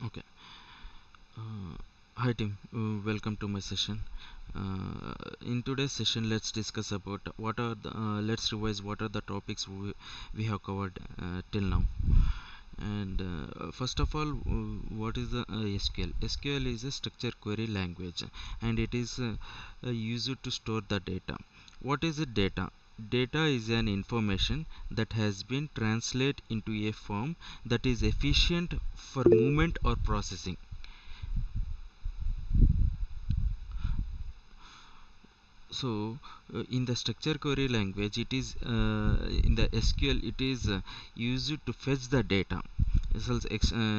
Okay. Uh, Hi team. Welcome to my session. In today's session, let's discuss about what are the. Let's revise what are the topics we have covered till now. And first of all, what is the SQL? SQL is a structured query language, and it is used to store the data. What is the data? Data is an information that has been translated into a form that is efficient for movement or processing. So in the structure query language, it is in the SQL, it is used to fetch the data. అసలు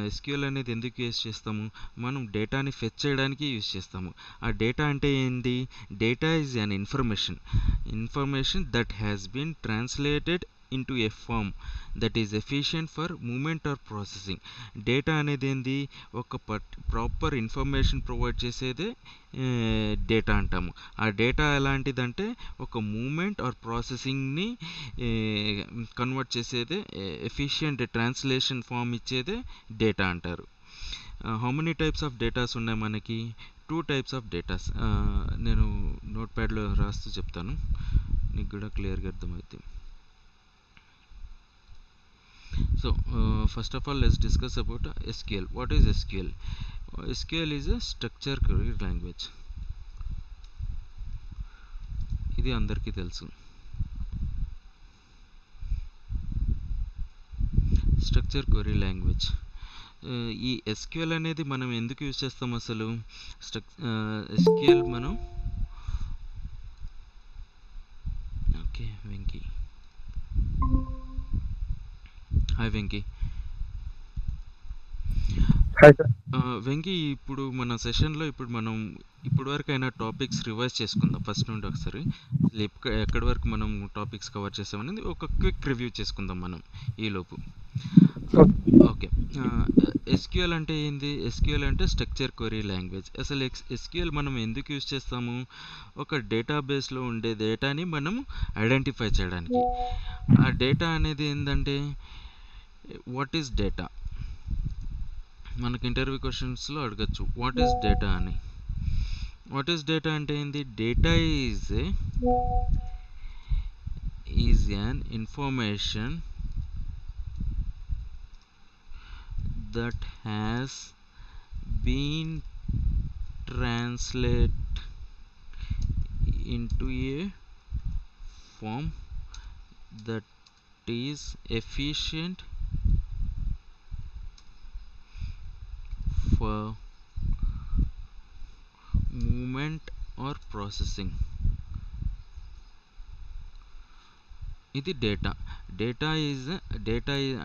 SQL అనేది ఎందుకు use చేస్తాము? మనం డేటాని fetch చేయడానికి use చేస్తాము. ఆ data అంటే ఏంటి? Data is an information that has been translated into a form that is efficient for movement or processing. Data అనేది ఏంది? ఒక ప్రాపర్ ఇన్ఫర్మేషన్ ప్రొవైడ్ చేసేదే డేటా అంటాము. ఆ డేటా ఎలాంటిదంటే ఒక మూమెంట్ ఆర్ ప్రాసెసింగ్ని కన్వర్ట్ చేసేదే, ఎఫిషియంట్ ట్రాన్స్లేషన్ ఫామ్ ఇచ్చేదే డేటా అంటారు. How many types of datas ఉన్నాయి మనకి? 2 టైప్స్ ఆఫ్ డేటాస్. నేను నోట్ ప్యాడ్లో రాస్తూ చెప్తాను, నీకు కూడా క్లియర్గా అర్థమవుతుంది. So first of all, let's discuss about SQL. What is SQL? SQL is a structure query language. ఇది అందరికీ తెలుసు. Structure query language. ఈ ఎస్క్యూఎల్ అనేది మనం ఎందుకు యూజ్ చేస్తాం అసలు? ఎస్క్యూఎల్ మనం ఓకే వెంకీ. హాయ్ వెంకీ. వెంకీ, ఇప్పుడు మన సెషన్లో మనం ఇప్పటి వరకు అయిన టాపిక్స్ రివైజ్ చేసుకుందాం ఫస్ట్ నుండి ఒకసారి. ఎక్కడి వరకు మనం టాపిక్స్ కవర్ చేసామనేది ఒక క్విక్ రివ్యూ చేసుకుందాం మనం ఈలోపు. ఓకే. ఎస్క్యూఎల్ అంటే ఏంది? ఎస్క్యూఎల్ అంటే స్ట్రక్చర్ క్వెరీ లాంగ్వేజ్. అసలు ఎస్క్యూఎల్ మనం ఎందుకు యూజ్ చేస్తాము? ఒక డేటాబేస్లో ఉండే డేటాని మనం ఐడెంటిఫై చేయడానికి. ఆ డేటా అనేది ఏంటంటే, వాట్ ఈస్ డేటా? మనకి ఇంటర్వ్యూ క్వశ్చన్స్లో అడగచ్చు, వాట్ ఈస్ డేటా అని. వాట్ ఈస్ డేటా అంటే ఏంది? Data is an information that has been translate into a form that is efficient for movement or processing. ఇది డేటా. డేటా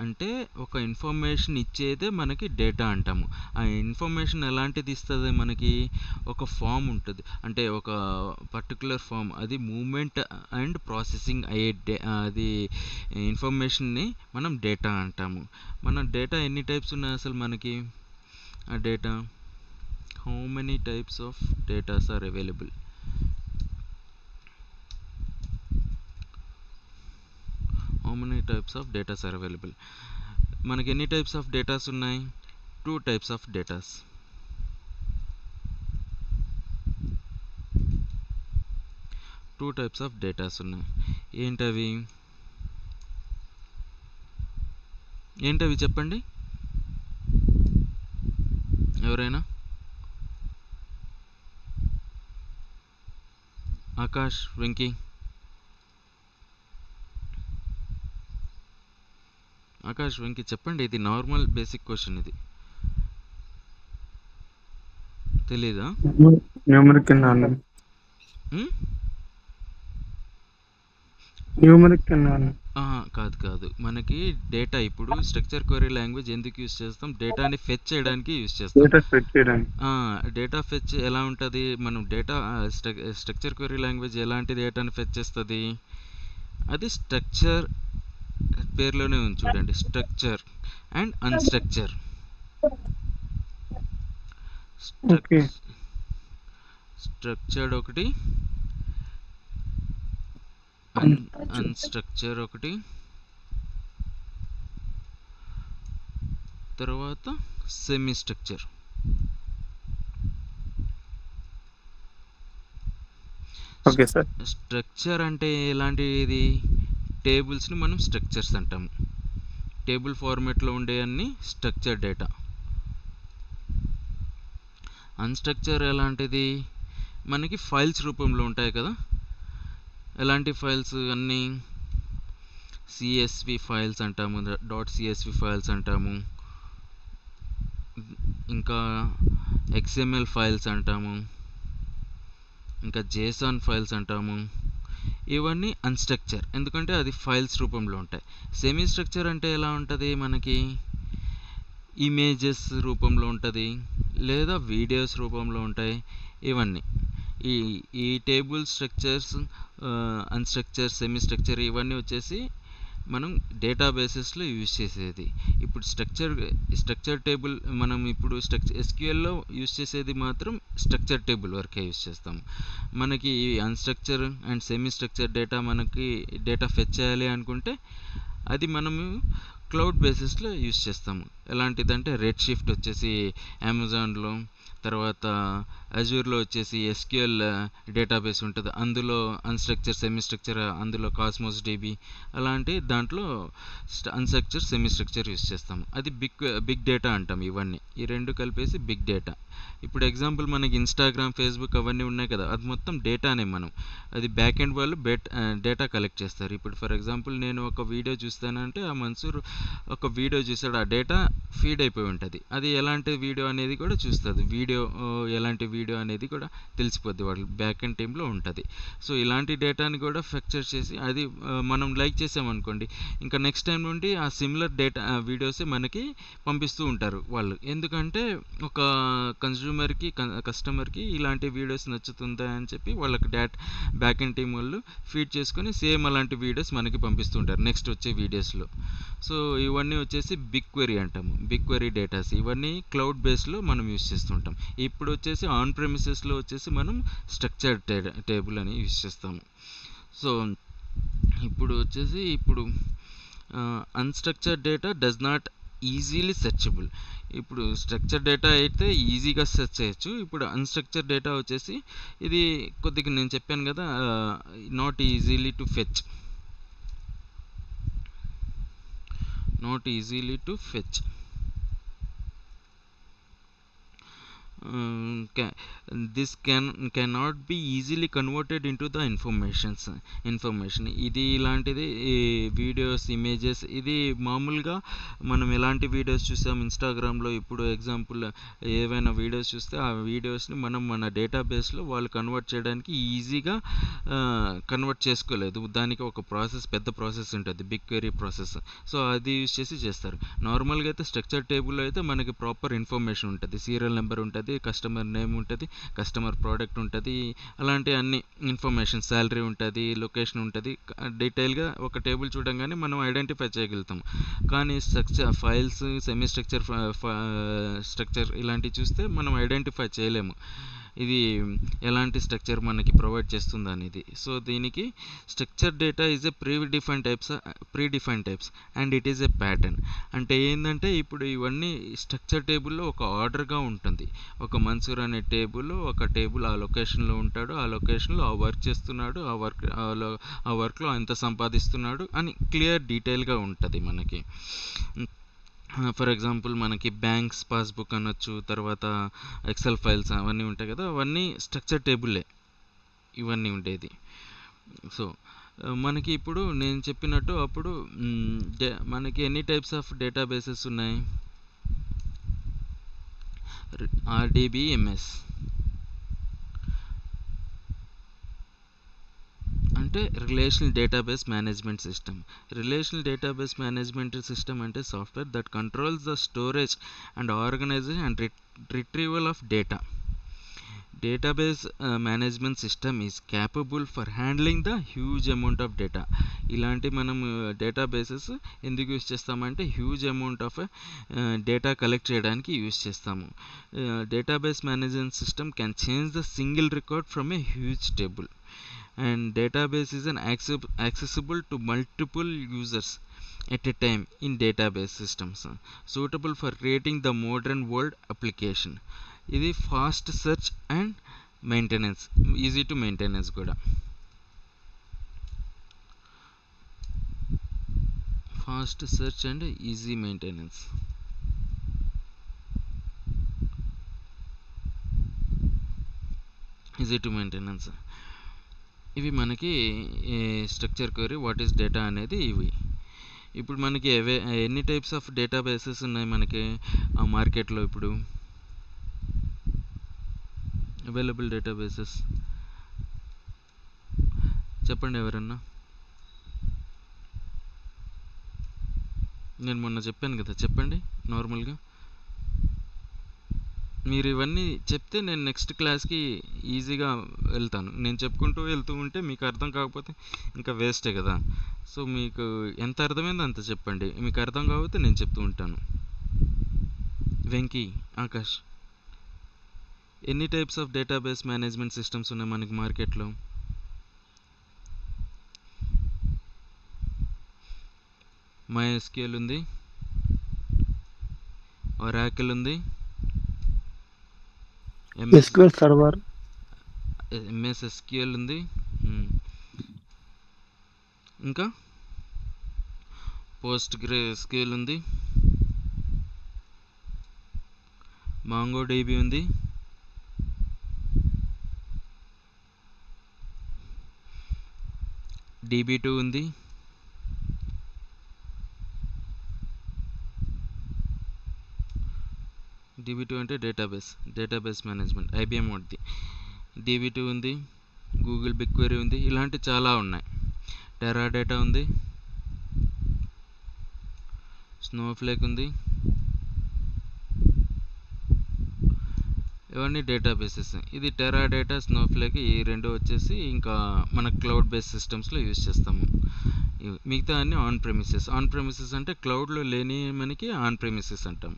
అంటే ఒక ఇన్ఫర్మేషన్ ఇచ్చేదే మనకి డేటా అంటాము. ఆ ఇన్ఫర్మేషన్ ఎలాంటిది ఇస్తుంది మనకి? ఒక ఫామ్ ఉంటుంది, అంటే ఒక పర్టికులర్ ఫామ్, అది మూమెంట్ అండ్ ప్రాసెసింగ్ అయ్యే అది ఇన్ఫర్మేషన్ని మనం డేటా అంటాము. మన డేటా ఎన్ని టైప్స్ ఉన్నాయి అసలు మనకి? A data, how many types of data are available? How many types of data are available? మనకి ఎన్ని టైప్స్ ఆఫ్ డేటాస్ ఉన్నాయి? 2 types of datas. Two types of datas ఉన్నాయి. ఏంటవి చెప్పండి ఎవరైనా? ఆకాష్, వెంకీ. ఆకాష్, వెంకీ చెప్పండి. ఇది నార్మల్ బేసిక్ క్వశ్చన్, ఇది తెలీదా? కాదు. మనకి డేటా, ఇప్పుడు స్ట్రక్చర్ క్వెరీ లాంగ్వేజ్ ఎందుకు యూజ్ చేస్తాం? డేటాని ఫెచ్ చేయడానికి యూజ్ చేస్తాం. డేటా ఫెచ్ ఎలా ఉంటుంది? మనం డేటా స్ట్రక్చర్ క్వెరీ లాంగ్వేజ్ ఎలాంటి డేటాని ఫెచ్ చేస్తుంది? అది స్ట్రక్చర్ పేరులోనే ఉంది చూడండి, స్ట్రక్చర్ అండ్ అన్స్ట్రక్చర్. స్ట్రక్చర్డ్ ఒకటి, అన్స్ట్రక్చర్ ఒకటి, తర్వాత semi structure. Okay sir. Structure అంటే ఎలాంటిది? టేబుల్స్ని మనం స్ట్రక్చర్స్ అంటాము. టేబుల్ ఫార్మాట్లో ఉండే అన్ని స్ట్రక్చర్ డేటా. అన్స్ట్రక్చర్ ఎలాంటిది? మనకి ఫైల్స్ రూపంలో ఉంటాయి కదా. ఎలాంటి ఫైల్స్? అన్నీ CSV ఫైల్స్ అంటాము, .csv ఫైల్స్ అంటాము, ఇంకా XML ఫైల్స్ అంటాము, ఇంకా JSON ఫైల్స్ అంటాము. ఇవన్నీ అన్స్ట్రక్చర్, ఎందుకంటే అది ఫైల్స్ రూపంలో ఉంటాయి. సెమీ స్ట్రక్చర్ అంటే ఎలా ఉంటుంది? మనకి ఇమేజెస్ రూపంలో ఉంటుంది, లేదా వీడియోస్ రూపంలో ఉంటాయి. ఇవన్నీ ఈ టేబుల్ స్ట్రక్చర్స్, అన్స్ట్రక్చర్, సెమీ స్ట్రక్చర్ ఇవన్నీ వచ్చేసి మనం డేటాబేసెస్లో యూజ్ చేసేది. ఇప్పుడు స్ట్రక్చర్ టేబుల్ మనం ఇప్పుడు SQLలో యూజ్ చేసేది మాత్రం స్ట్రక్చర్ టేబుల్ వరకే యూజ్ చేస్తాము. మనకి ఈ అన్స్ట్రక్చర్ అండ్ సెమీ స్ట్రక్చర్ డేటా మనకి డేటా ఫెచ్ చేయాలి అనుకుంటే అది మనము క్లౌడ్ బేసిస్లో యూజ్ చేస్తాము. ఎలాంటిదంటే రెడ్ షిఫ్ట్ వచ్చేసి అమెజాన్లో, తర్వాత అజూర్లో వచ్చేసి SQL డేటాబేస్ ఉంటుంది, అందులో అన్స్ట్రక్చర్, సెమీ స్ట్రక్చర్, అందులో కాస్మోస్ DB, అలాంటి దాంట్లో అన్స్ట్రక్చర్, సెమీ స్ట్రక్చర్ యూస్ చేస్తాము. అది బిగ్ డేటా అంటాం. ఇవన్నీ ఈ రెండు కలిపేసి బిగ్ డేటా. ఇప్పుడు ఎగ్జాంపుల్ మనకి ఇన్స్టాగ్రామ్, ఫేస్బుక్ అవన్నీ ఉన్నాయి కదా, అది మొత్తం డేటానే. అది బ్యాక్ ఎండ్ వాళ్ళు డేటా కలెక్ట్ చేస్తారు. ఇప్పుడు ఫర్ ఎగ్జాంపుల్ నేను ఒక వీడియో చూస్తానంటే ఆ మన్సూర్ ఒక వీడియో చూసాడు, ఆ డేటా ఫీడ్ అయిపోయి ఉంటుంది. అది ఎలాంటి వీడియో అనేది కూడా చూస్తుంది. ఎలాంటి వీడియో అనేది కూడా తెలిసిపోద్ది, వాళ్ళు బ్యాక్ ఎండ్ టీంలో ఉంటుంది. సో ఇలాంటి డేటాని కూడా ఫ్యాక్చర్ చేసి అది మనం లైక్ చేసామనుకోండి, ఇంకా నెక్స్ట్ టైం నుండి ఆ సిమిలర్ డేటా వీడియోసే మనకి పంపిస్తూ ఉంటారు వాళ్ళు. ఎందుకంటే ఒక కస్టమర్కి ఇలాంటి వీడియోస్ నచ్చుతుందా అని చెప్పి వాళ్ళకి బ్యాక్ ఎండ్ టీం వాళ్ళు ఫీడ్ చేసుకొని సేమ్ అలాంటి వీడియోస్ మనకి పంపిస్తుంటారు నెక్స్ట్ వచ్చే వీడియోస్లో. సో ఇవన్నీ వచ్చేసి బిగ్ క్వెరీ అంటాము, బిగ్ క్వెరీ డేటాస్. ఇవన్నీ క్లౌడ్ బేస్లో మనం యూస్ చేస్తుంటాం. ఇప్పుడు వచ్చేసి ఆన్ ప్రెమిసెస్లో వచ్చేసి మనం స్ట్రక్చర్ టేబుల్ అని యూస్ చేస్తాము. సో ఇప్పుడు వచ్చేసి unstructured data does not easily searchable. ఇప్పుడు స్ట్రక్చర్ డేటా అయితే ఈజీగా సెర్చ్ చేయొచ్చు. ఇప్పుడు అన్స్ట్రక్చర్ డేటా వచ్చేసి ఇది కొద్దిగా నేను చెప్పాను కదా, not easily to fetch. This cannot be easily converted into the information. ఇది ఇలాంటిది వీడియోస్, ఇమేజెస్. ఇది మామూలుగా మనం ఎలాంటి వీడియోస్ చూసాం ఇన్స్టాగ్రామ్లో, ఇప్పుడు ఎగ్జాంపుల్ ఏవైనా వీడియోస్ చూస్తే ఆ వీడియోస్ని మనం మన డేటాబేస్లో వాళ్ళు కన్వర్ట్ చేయడానికి ఈజీగా కన్వర్ట్ చేసుకోలేదు. దానికి ఒక పెద్ద ప్రాసెస్ ఉంటుంది, బిగ్ క్వెరీ ప్రాసెస్. సో అది యూజ్ చేస్తారు. నార్మల్గా అయితే స్ట్రక్చర్ టేబుల్లో అయితే మనకి ప్రాపర్ ఇన్ఫర్మేషన్ ఉంటుంది, సీరియల్ నెంబర్ ఉంటుంది, కస్టమర్ నేమ్ ఉంటుంది, కస్టమర్ ప్రోడక్ట్ ఉంటుంది, అలాంటి అన్ని ఇన్ఫర్మేషన్, శాలరీ ఉంటుంది, లొకేషన్ ఉంటుంది. డీటెయిల్గా ఒక టేబుల్ చూడంగానే మనం ఐడెంటిఫై చేయగలుగుతాం. కానీ ఫైల్స్, సెమీ స్ట్రక్చర్ ఇలాంటివి చూస్తే మనం ఐడెంటిఫై చేయలేము ఇది ఎలాంటి స్ట్రక్చర్ మనకి ప్రొవైడ్ చేస్తుంది అనేది. సో దీనికి structure data is a predefine types and it is a pattern. అంటే ఏంటంటే ఇప్పుడు ఇవన్నీ స్ట్రక్చర్ టేబుల్లో ఒక ఆర్డర్గా ఉంటుంది. ఒక మన్సూర్ అనే ఒక టేబుల్ ఆ లొకేషన్లో ఉంటాడు, ఆ లొకేషన్లో ఆ వర్క్ చేస్తున్నాడు, ఆ వర్క్లో ఎంత సంపాదిస్తున్నాడు అని క్లియర్ డీటెయిల్గా ఉంటుంది మనకి. ఫర్ ఎగ్జాంపుల్ మనకి బ్యాంక్స్ పాస్బుక్ అనొచ్చు, తర్వాత ఎక్సెల్ ఫైల్స్ అవన్నీ ఉంటాయి కదా, అవన్నీ స్ట్రక్చర్ టేబుల్లే ఇవన్నీ ఉండేది. సో మనకి ఇప్పుడు నేను చెప్పినట్టు అప్పుడు మనకి ఎన్ని టైప్స్ ఆఫ్ డేటాబేసెస్ ఉన్నాయి? RDBMS అంటే రిలేషనల్ డేటాబేస్ మేనేజ్మెంట్ సిస్టమ్ అంటే software that controls the storage and organisation and retrieval of data. Database management system is capable for handling the huge amount of data. ఇలాంటి మనం databases ఎందుకు use చేస్తామంటే huge amount of data collect చేయడానికి use చేస్తాము. Database management system can change the single record from a huge table. And database is accessible to multiple users at a time in database systems, suitable for creating the modern world application. ఇది fast search and maintenance, easy to maintenance కూడా. Fast search and easy maintenance. Easy to maintenance. ఇవి మనకి structure query, what is data అనేది ఇవి. ఇప్పుడు మనకి ఎన్ని types of databases ఉన్నాయి మనకి మార్కెట్లో ఇప్పుడు అవైలబుల్ డేటాబేసెస్? చెప్పండి ఎవరన్నా. నేను మొన్న చెప్పాను కదా, చెప్పండి నార్మల్గా. మీరు ఇవన్నీ చెప్తే నేను నెక్స్ట్ క్లాస్కి ఈజీగా వెళ్తాను. నేను చెప్పుకుంటూ వెళ్తూ ఉంటే మీకు అర్థం కాకపోతే ఇంకా వేస్టే కదా. సో మీకు ఎంత అర్థమైందో అంత చెప్పండి, మీకు అర్థం కాకపోతే నేను చెప్తూ ఉంటాను. వెంకీ, ఆకాష్, ఎన్ని types of database management systems ఉన్నాయి మనకి మార్కెట్లో? MySQL ఉంది, Oracle ఉంది, SQL సర్వర్, MS SQL ఉంది, ఇంకా PostgreSQL ఉంది, MongoDB ఉంది, DB2 ఉంది, DB2 అంటే డేటాబేస్ మేనేజ్మెంట్, IBM వాడిది. DB2 ఉంది, గూగుల్ బిగ్క్వెరీ ఉంది, ఇలాంటి చాలా ఉన్నాయి. టెరాడేటా ఉంది, స్నోఫ్లేక్ ఉంది. ఇవన్నీ డేటాబేసెస్. ఇది టెరాడేటా, స్నోఫ్లేక్, ఈ రెండు వచ్చేసి ఇంకా మన క్లౌడ్ బేస్డ్ సిస్టమ్స్లో యూజ్ చేస్తాము. మిగతా అన్ని ఆన్ ప్రెమిసెస్ అంటే క్లౌడ్లో లేని మనకి ఆన్ ప్రెమిసెస్ అంటాం.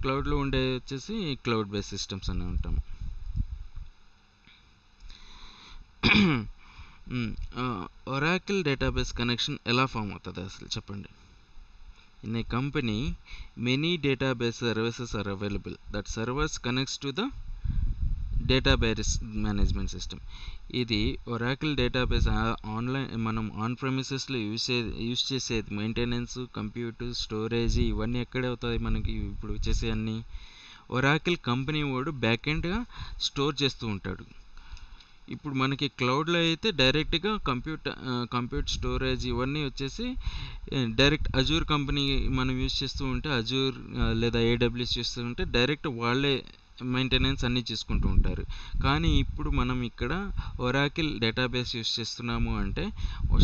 క్లౌడ్లో ఉండే వచ్చేసి క్లౌడ్ బేస్డ్ సిస్టమ్స్ అని ఉంటాము. ఒరాకిల్ డేటాబేస్ కనెక్షన్ ఎలా ఫామ్ అవుతుంది అసలు చెప్పండి. In a company many database services are available. That servers connects to the database management system. ఇది ఒరాకిల్ డేటాబేస్ ఆన్లైన్ మనం ఆన్ ప్రెమిసెస్లో యూజ్ చేసేది. మెయింటెనెన్స్, కంప్యూట్, స్టోరేజ్ ఇవన్నీ ఎక్కడే అవుతాయి మనకి ఇప్పుడు వచ్చేసి అన్నీ. ఒరాకిల్ కంపెనీ వాడు బ్యాక్-ఎండ్గా స్టోర్ చేస్తూ ఉంటాడు. ఇప్పుడు మనకి క్లౌడ్లో అయితే డైరెక్ట్గా కంప్యూట్ స్టోరేజ్ ఇవన్నీ వచ్చేసి డైరెక్ట్ అజూర్ కంపెనీ మనం యూజ్ చేస్తూ ఉంటే, అజూర్ లేదా AWS చేస్తూ ఉంటే డైరెక్ట్ వాళ్ళే మెయింటెనెన్స్ అన్నీ చేసుకుంటూ ఉంటారు. కానీ ఇప్పుడు మనం ఇక్కడ ఒరాకిల్ డేటాబేస్ యూజ్ చేస్తున్నాము అంటే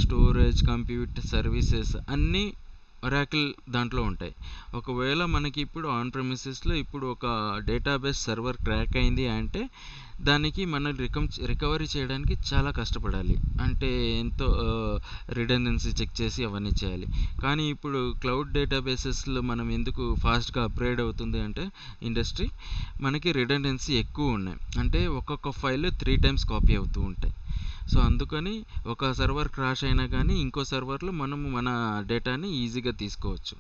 స్టోరేజ్, కంప్యూట్, సర్వీసెస్ అన్నీ ఒరాకిల్ దాంట్లో ఉంటాయి. ఒకవేళ మనకి ఇప్పుడు ఆన్ ప్రెమిసెస్లో ఇప్పుడు ఒక డేటాబేస్ సర్వర్ క్రాక్ అయింది అంటే దానికి మనం రికవరీ చేయడానికి చాలా కష్టపడాలి. అంటే ఎంతో రిడెండెన్సీ చెక్ చేసి అవన్నీ చేయాలి. కానీ ఇప్పుడు క్లౌడ్ డేటాబేసెస్లో మనం ఎందుకు ఫాస్ట్గా అప్గ్రేడ్ అవుతుంది అంటే ఇండస్ట్రీ మనకి రిడెండెన్సీ ఎక్కువ ఉన్నాయి. అంటే ఒక్కొక్క ఫైల్ 3 times కాపీ అవుతూ ఉంటాయి. సో అందుకని ఒక సర్వర్ క్రాష్ అయినా కానీ ఇంకో సర్వర్లో మనము మన డేటాని ఈజీగా తీసుకోవచ్చు.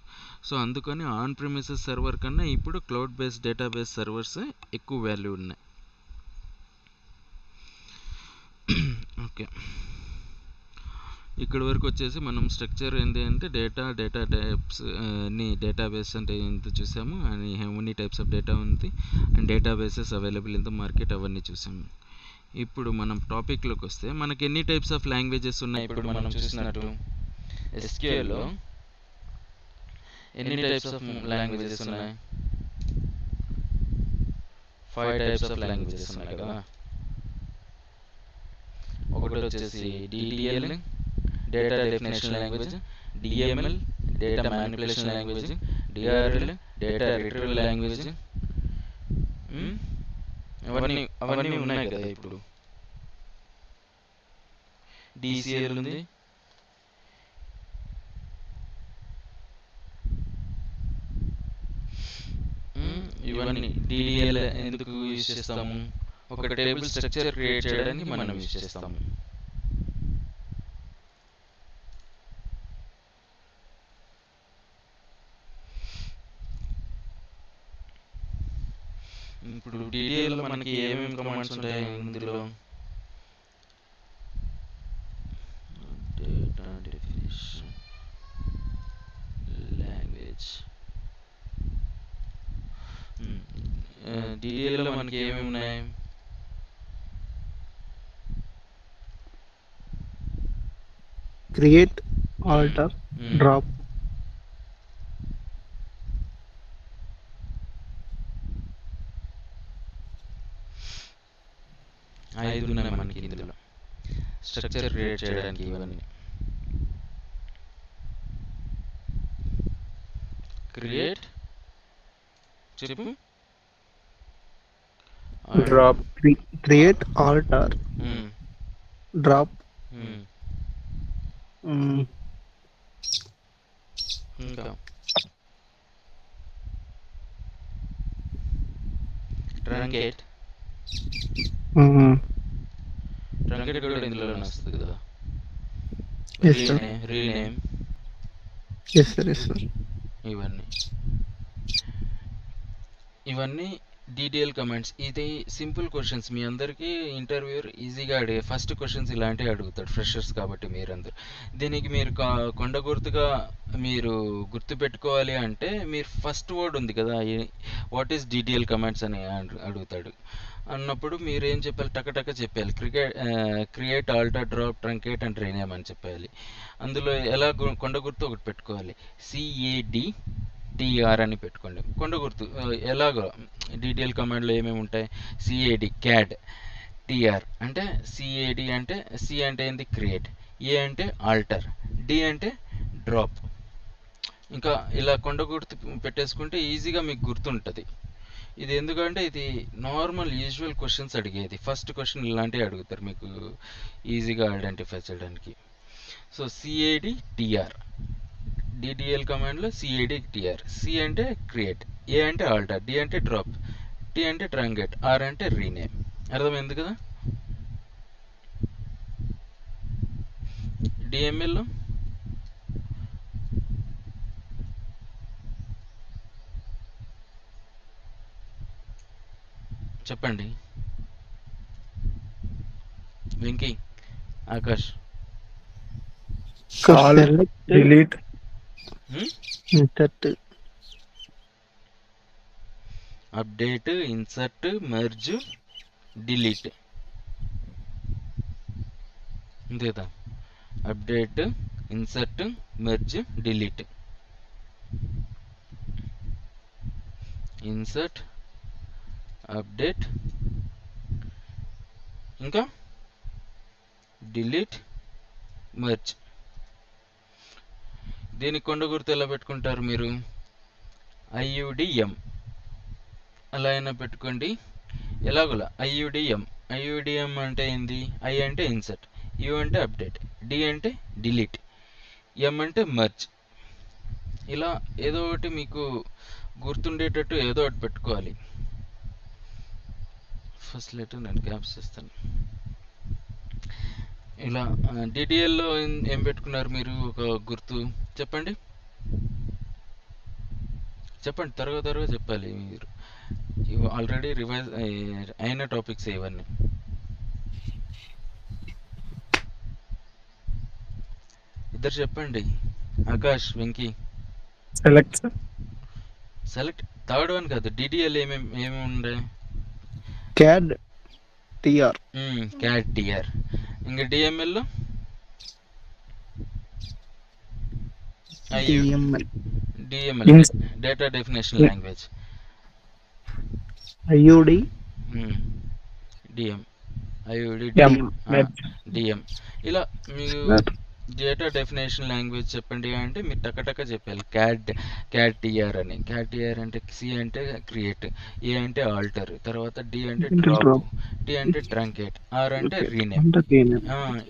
సో అందుకని ఆన్ ప్రెమిసెస్ సర్వర్ కన్నా ఇప్పుడు క్లౌడ్ బేస్డ్ డేటాబేస్ సర్వర్స్ ఎక్కువ వాల్యూ ఉన్నాయి. ఓకే, ఇక్కడ వరకు వచ్చేసి మనం స్ట్రక్చర్ ఏంటి అంటే డేటా టైప్స్ అన్ని డేటాబేస్ అంటే ఎంత చూసాము, and how many types of data ఉంది, and databases available in the market అవన్నీ చూసాము. ఇప్పుడు మనం టాపిక్లోకి వస్తే మనకి ఎన్ని టైప్స్ ఆఫ్ లాంగ్వేజెస్ ఉన్నాయి? ఇప్పుడు మనం చూసినట్టు SQLలో ఎన్ని టైప్స్ ఆఫ్ లాంగ్వేజెస్ ఉన్నాయి? 5 types ఆఫ్ లాంగ్వేజెస్ ఉన్నాయి కదా. ఒకటి వచ్చేసి DDL, data definition language, DML, data manipulation language, DRL, data retrieval language. అవన్నీ ఉన్నాయి కదా. ఇప్పుడు DCL ఉంది, ఇవన్నీ. DDL ఎందుకు యూజ్ చేస్తాము? ఒక టేబుల్ స్ట్రక్చర్ క్రియేట్ చేయడానికి మనం యూజ్ చేస్తాము. ఇప్పుడు డిడిఎల్లో మనకి ఏమేమి కమాండ్స్ ఉంటాయి ఇందులో? Data definition language. డిడిఎల్లో మనకి ఏమేమి ఉన్నాయి? Create, alter, drop. ఐదు ఉన్నాయి మనకి ఇందులో స్ట్రక్చర్ క్రియేట్ చేయడానికి. ఇవన్నీ క్రియేట్, చెప్పు. డ్రాప్, క్రియేట్, ఆల్టర్, డ్రాప్, ఇంకా ట్రంకేట్. ట్రంకేట్ కూడా ఇందులోనే వస్తుంది కదా. రీనేమ్. ఇవన్నీ డీటెయిల్ కమెంట్స్. ఇది సింపుల్ క్వశ్చన్స్. మీ అందరికీ ఇంటర్వ్యూర్ ఈజీగా అడిగే ఫస్ట్ క్వశ్చన్స్ ఇలాంటివి అడుగుతాడు, ఫ్రెషర్స్ కాబట్టి మీరందరూ. దీనికి మీరు కొండ గుర్తుగా మీరు గుర్తుపెట్టుకోవాలి అంటే మీరు ఫస్ట్ వర్డ్ ఉంది కదా, వాట్ ఈస్ డీటెయిల్ కమెంట్స్ అని అడుగుతాడు. అన్నప్పుడు మీరు ఏం చెప్పాలి? టకటక చెప్పాలి. Create, alter, drop, truncate and rename అని చెప్పాలి. అందులో ఎలా కొండ గుర్తు ఒకటి పెట్టుకోవాలి. CADTR అని పెట్టుకోండి కొండ గుర్తు. ఎలాగో డీటెయిల్ కమాండ్లో ఏమేమి ఉంటాయి? CAD క్యాడ్, TR అంటే CAD అంటే C అంటే ఏంది? క్రియేట్, A అంటే ఆల్టర్, D అంటే డ్రాప్. ఇంకా ఇలా కొండ గుర్తు పెట్టేసుకుంటే ఈజీగా మీకు గుర్తుంటుంది. ఇది ఎందుకంటే ఇది నార్మల్ యూజువల్ క్వశ్చన్స్ అడిగేది. ఫస్ట్ క్వశ్చన్ ఇలాంటివి అడుగుతారు మీకు ఈజీగా ఐడెంటిఫై చేయడానికి. So CADTR DTL కమాండ్లో CADTR. C అంటే క్రియేట్, A అంటే ఆల్టర్, D అంటే డ్రాప్, T అంటే ట్రంకేట్, R అంటే రీనేమ్. అర్థమైంది కదా? DMLలో చెప్పండి. Venky, Akash. Delete, insert, update, insert, merge, delete. అంతే కదా? Update, insert, merge, delete. Insert, update, ఇంకా డిలీట్, మెర్జ్. దీనికి కొండ గుర్తు ఎలా పెట్టుకుంటారు మీరు? IUDM అలా అయినా పెట్టుకోండి. ఎలాగోలా IUDM అంటే ఏంది? I అంటే ఇన్సర్ట్, U అంటే అప్డేట్, D అంటే డిలీట్, M అంటే మెర్జ్. ఇలా ఏదో ఒకటి మీకు గుర్తుండేటట్టు ఏదో ఒకటి పెట్టుకోవాలి. ఫస్ట్ లెటర్ నేను క్యాప్స్ చేస్తాను. ఇలా DTLలో ఏం పెట్టుకున్నారు మీరు? ఒక గుర్తు చెప్పండి, త్వరగా చెప్పాలి. మీరు ఆల్రెడీ రివైజ్ అయిన టాపిక్స్ ఇవన్నీ. ఇద్దరు చెప్పండి, Akash, Venky. Select third one కాదు. DTL ఏమేమి ఉండే? క్యాడ్, TR. క్యాడ్, TR. ఇంకా DMLలో DML data definition language. IUD, DM, DM. ఇలా మీరు డేటా డెఫినేషన్ లాంగ్వేజ్ చెప్పండి అంటే మీరు టకటక చెప్పాలి. క్యాడ్ TR అని. క్యాడ్ TR అంటే C అంటే క్రియేట్, A అంటే ఆల్టర్, తర్వాత D అంటే డ్రాప్, T అంటే ట్రంకేట్, R అంటే రీనేమ్.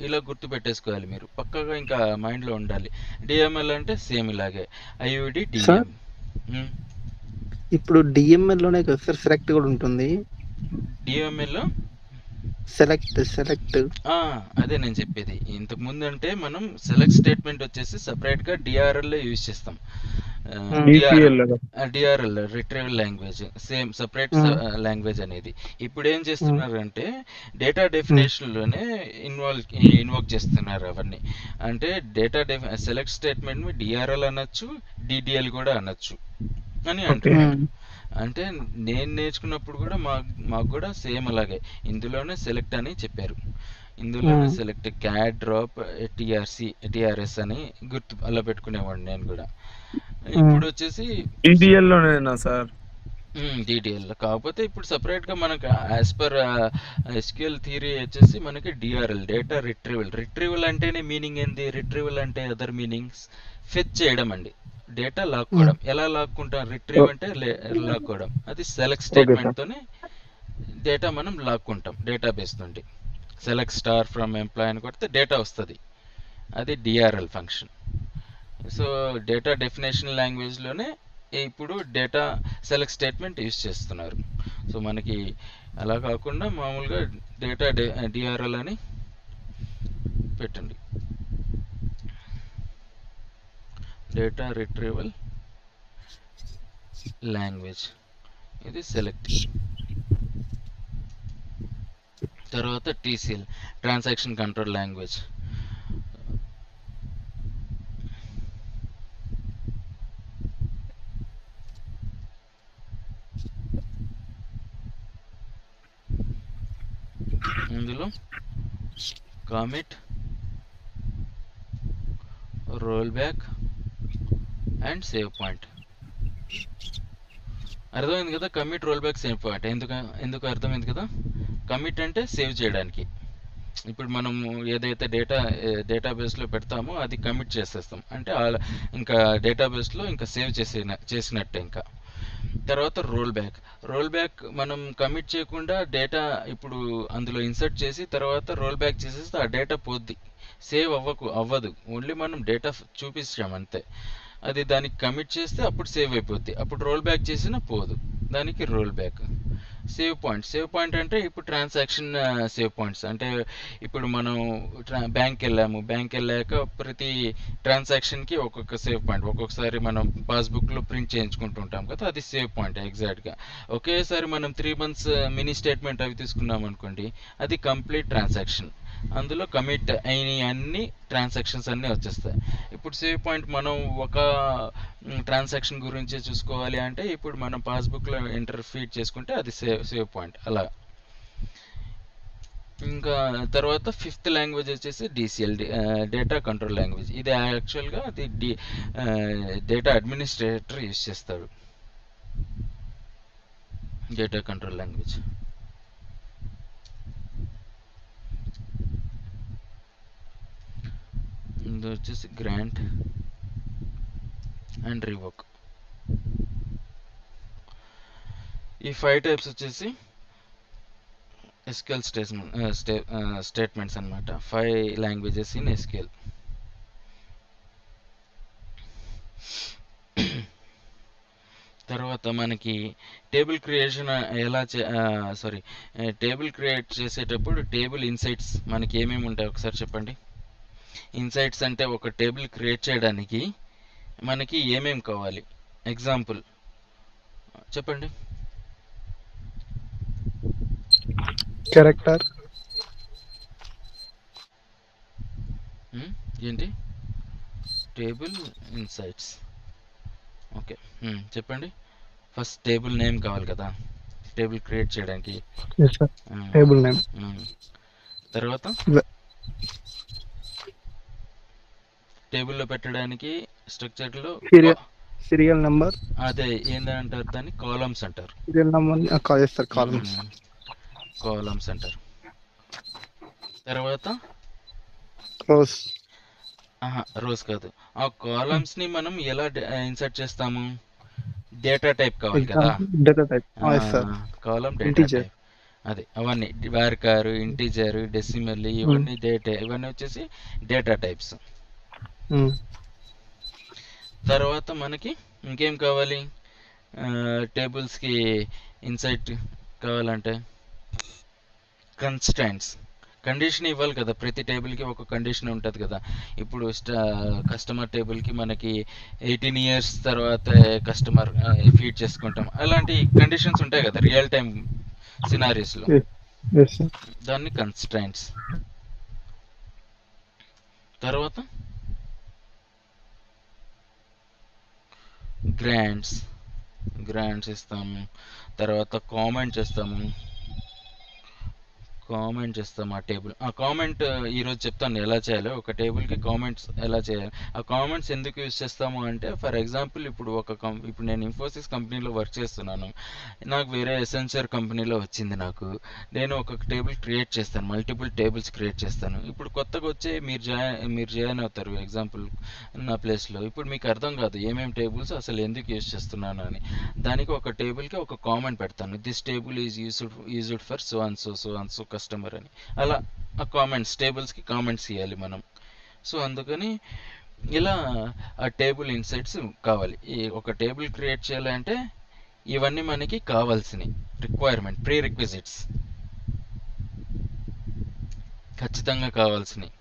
ఇలా గుర్తు పెట్టేసుకోవాలి మీరు పక్కగా. ఇంకా మైండ్లో ఉండాలి. DML అంటే సేమ్ ఇలాగే IUD, DM. ఇప్పుడు DMLలోనే కదా సార్ సెలెక్ట్ కూడా ఉంటుంది? DMLలో సెలెక్ట్ అదే నేను చెప్పేది. ఇంతకు ముందు అంటే మనం సెలెక్ట్ స్టేట్మెంట్ వచ్చేసి సపరేట్గా DRLలో యూజ్ చేస్తాం. DRL retrieval language same separate language అనేది. ఇప్పుడు ఏం చేస్తున్నారంటే డేటా డెఫినేషన్లోనే ఇన్వాల్వ్ చేస్తున్నారు అవన్నీ. అంటే డేటా సెలెక్ట్ స్టేట్మెంట్ డిఆర్ఎల్ అనొచ్చు, డిడిఎల్ కూడా అనొచ్చు అని అంటున్నారు. అంటే నేను నేర్చుకున్నప్పుడు కూడా మాకు కూడా సేమ్ అలాగే ఇందులోనే సెలెక్ట్ అని చెప్పారు. ఇందులోనే సెలెక్ట్ క్యాడ్ డ్రాప్ టిఆర్ఎస్ అని గుర్తు అలా పెట్టుకునేవాడిని నేను కూడా. ఇప్పుడు వచ్చేసి డిడిఎల్లోనేనా సార్? డిడిఎల్ కాకపోతే ఇప్పుడు సపరేట్గా మనకు యాజ్ పర్ ఎస్క్యూఎల్ థియరీ వచ్చేసి మనకి డిఆర్ఎల్ డేటా రిట్రీవల్ అంటేనే మీనింగ్ ఏంది? రిట్రీవల్ అంటే అదర్ మీనింగ్స్ ఫెచ్ చేయడం అండి, డేటా లాక్కోవడం. ఎలా లాక్కుంటాం? రిట్రీవ్ అంటే లాక్కోవడం. అది సెలెక్ట్ స్టేట్మెంట్ తోనే డేటా మనం లాక్కుంటాం డేటాబేస్ నుండి. సెలెక్ట్ స్టార్ ఫ్రమ్ ఎంప్లాయ్ అని కొడితే డేటా వస్తుంది, అది DRL function. So data definition లాంగ్వేజ్లోనే ఇప్పుడు డేటా సెలెక్ట్ స్టేట్మెంట్ యూజ్ చేస్తున్నారు. సో మనకి అలా కాకుండా మామూలుగా డేటా డిఆర్ఎల్ అని పెట్టండి. డేటా రిట్రీవల్ లాంగ్వేజ్, ఇది సెలెక్ట్. తర్వాత టీసీఎల్ ట్రాన్సాక్షన్ కంట్రోల్ లాంగ్వేజ్. ఇందులో commit, roll back and save point. అర్థమైంది కదా? Commit, roll back, save point ఎందుకు అర్థమైంది కదా? కమిట్ అంటే సేవ్ చేయడానికి. ఇప్పుడు మనం ఏదైతే డేటాబేస్లో పెడతామో అది కమిట్ చేసేస్తాం అంటే ఇంకా డేటాబేస్లో ఇంకా సేవ్ చేసినట్టే ఇంకా. తర్వాత రోల్ బ్యాక్ మనం కమిట్ చేయకుండా డేటా ఇప్పుడు అందులో ఇన్సర్ట్ చేసి తర్వాత రోల్ బ్యాక్ చేసేస్తే ఆ డేటా పోద్ది, సేవ్ అవ్వదు. ఓన్లీ మనం డేటా చూపించాం అంతే. అది దానికి కమిట్ చేస్తే అప్పుడు సేవ్ అయిపోద్ది, అప్పుడు రోల్ బ్యాక్ చేసినా పోదు, దానికి రోల్ బ్యాక్. సేవ్ పాయింట్ అంటే ఇప్పుడు ట్రాన్సాక్షన్ సేవ్ పాయింట్స్. అంటే ఇప్పుడు మనం బ్యాంక్ వెళ్ళాక ప్రతి ట్రాన్సాక్షన్కి ఒక్కొక్క సేవ్ పాయింట్. ఒక్కొక్కసారి మనం పాస్బుక్లో ప్రింట్ చేయించుకుంటుంటాం కదా, అది సేవ్ పాయింట్ ఎగ్జాక్ట్గా. ఒకేసారి మనం 3 months మినీ స్టేట్మెంట్ అవి తీసుకున్నాం అనుకోండి, అది కంప్లీట్ ట్రాన్సాక్షన్. అందులో కమిట్ అయిన అన్ని ట్రాన్సాక్షన్స్ అన్నీ వచ్చేస్తాయి. ఇప్పుడు సేవ్ పాయింట్ మనం ఒక ట్రాన్సాక్షన్ గురించి చూసుకోవాలి అంటే ఇప్పుడు మనం పాస్బుక్లో ఫీడ్ చేసుకుంటే అది సేవ్ పాయింట్ అలా. ఇంకా తర్వాత 5th లాంగ్వేజ్ వచ్చేసి డిసిఎల్ డేటా కంట్రోల్ లాంగ్వేజ్. ఇది యాక్చువల్గా అది డేటా అడ్మినిస్ట్రేటర్ యూజ్ చేస్తాడు డేటా కంట్రోల్ లాంగ్వేజ్. ఇది వచ్చేసి గ్రాంట్ అండ్ రివోక్. ఈ 5 టైప్స్ వచ్చేసి ఎస్క్యూఎల్ స్టేట్మెంట్స్ అన్నమాట. 5 లాంగ్వేజెస్ ఇన్ ఎస్క్యూఎల్. తర్వాత మనకి టేబుల్ క్రియేషన్ టేబుల్ క్రియేట్ చేసేటప్పుడు టేబుల్ ఇన్సైట్స్ మనకి ఏమేమి ఉంటాయి ఒకసారి చెప్పండి. ఇన్సైట్స్ అంటే ఒక టేబుల్ క్రియేట్ చేయడానికి మనకి ఏమేమి కావాలి? ఎగ్జాంపుల్ చెప్పండి. క్యారెక్టర్ ఏంటి? Table insights. ఓకే చెప్పండి. ఫస్ట్ టేబుల్ నేమ్ కావాలి కదా టేబుల్ క్రియేట్ చేయడానికి. Table name. తర్వాత టేబుల్లో పెట్టడానికి స్ట్రక్చర్లో సీరియల్ నెంబర్, అదే ఏంటంటారు దాన్ని? కాలమ్స్ అంటారు. సీరియల్ నెంబర్ కాలమ్స్ అంటారు. తర్వాత రోస్ కాదు, ఆ కాలమ్స్ ని మనం ఎలా ఇన్సర్ట్ చేస్తాము? డేటా టైప్ కావాలి కదా, కాలమ్ డేటా టైప్. అదే అవన్నీ వార్కార్, ఇంటీజర్, డెసిమల్, ఇవన్నీ ఇవన్నీ వచ్చేసి డేటా టైప్స్. తర్వాత మనకి ఇంకేం కావాలి? టేబుల్స్కి ఇన్సైట్ కావాలంటే కన్స్ట్రైంట్స్. కండిషన్ ఇవ్వాలి కదా, ప్రతి టేబుల్కి ఒక కండిషన్ ఉంటుంది కదా. ఇప్పుడు కస్టమర్ టేబుల్కి మనకి 18 ఇయర్స్ తర్వాత కస్టమర్ ఫీడ్ చేసుకుంటాం, అలాంటి కండిషన్స్ ఉంటాయి కదా రియల్ టైం సినారీస్లో. Yes sir. దాన్ని కన్స్ట్రైంట్స్. తర్వాత గ్రాంట్స్ ఇస్తాము. తర్వాత కామెంట్ చేస్తాము ఆ టేబుల్. ఆ కామెంట్ ఈరోజు చెప్తాను ఎలా చేయాలో. ఒక టేబుల్కి కామెంట్స్ ఎలా చేయాలి. ఆ కామెంట్స్ ఎందుకు యూజ్ చేస్తాము అంటే, ఫర్ ఎగ్జాంపుల్ ఇప్పుడు ఇప్పుడు నేను ఇన్ఫోసిస్ కంపెనీలో వర్క్ చేస్తున్నాను, నాకు వేరే ఎసెన్షియర్ కంపెనీలో వచ్చింది. నేను ఒక టేబుల్ క్రియేట్ చేస్తాను, మల్టిపుల్ టేబుల్స్ క్రియేట్ చేస్తాను. ఇప్పుడు కొత్తగా వచ్చే మీరు జాయిన్ అవుతారు ఎగ్జాంపుల్ నా ప్లేస్లో. ఇప్పుడు మీకు అర్థం కాదు ఏమేమి టేబుల్స్ అసలు ఎందుకు యూజ్ చేస్తున్నాను అని. దానికి ఒక టేబుల్కి ఒక కామెంట్ పెడతాను, this table is used for so and so customer అని. అలా ఆ కామెంట్స్, టేబుల్స్కి కామెంట్స్ ఇవ్వాలి మనం. సో అందుకని ఇలా ఆ టేబుల్ ఇన్సైట్స్ కావాలి. ఒక టేబుల్ క్రియేట్ చేయాలంటే ఇవన్నీ మనకి కావాల్సినవి, ప్రీ రిక్విజిట్స్ ఖచ్చితంగా కావాల్సినవి.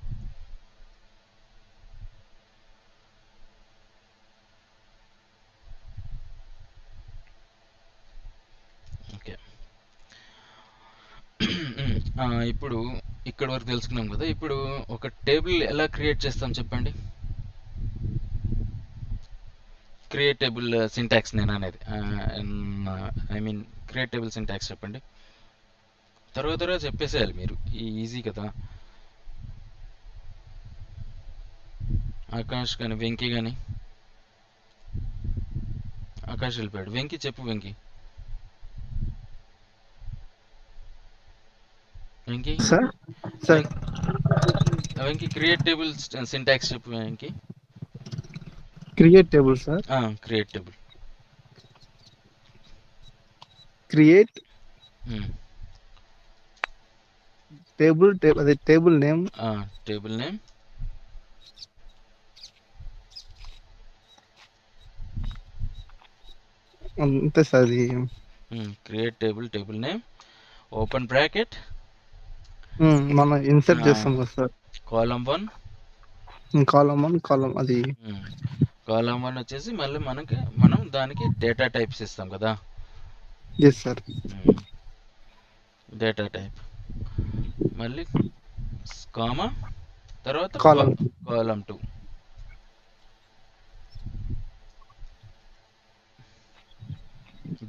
ఓకే, ఇప్పుడు ఇక్కడ వరకు తెలుసుకున్నాం కదా. ఇప్పుడు ఒక టేబుల్ ఎలా క్రియేట్ చేస్తాం చెప్పండి. క్రియేట్ టేబుల్ సింటాక్స్ నేను అనేది, క్రియేట్ టేబుల్ సింటాక్స్ చెప్పండి. తర్వాత చెప్పేసేయాలి మీరు, ఈజీ కదా. ఆకాష్ కానీ వెంకీ కానీ. ఆకాష్ వెళ్ళిపోయాడు. వెంకీ చెప్పు. Venky sir sir Venky create table syntax చెప్పు Venky. Create table sir. Create table. Create table అదే టేబుల్ నేమ్. టేబుల్ నేమ్ అంతే సార్. అది create table name open bracket మనం ఇన్సర్ట్ చేస్తాం కదా సార్. కాలమ్ 1 అది కాలమ్ 1 వచ్చేసి మళ్ళీ మనం దానికి డేటా టైప్స్ ఇస్తాం కదా. Yes sir. డేటా టైప్ మళ్ళీ కామా, తర్వాత కాలమ్ 2.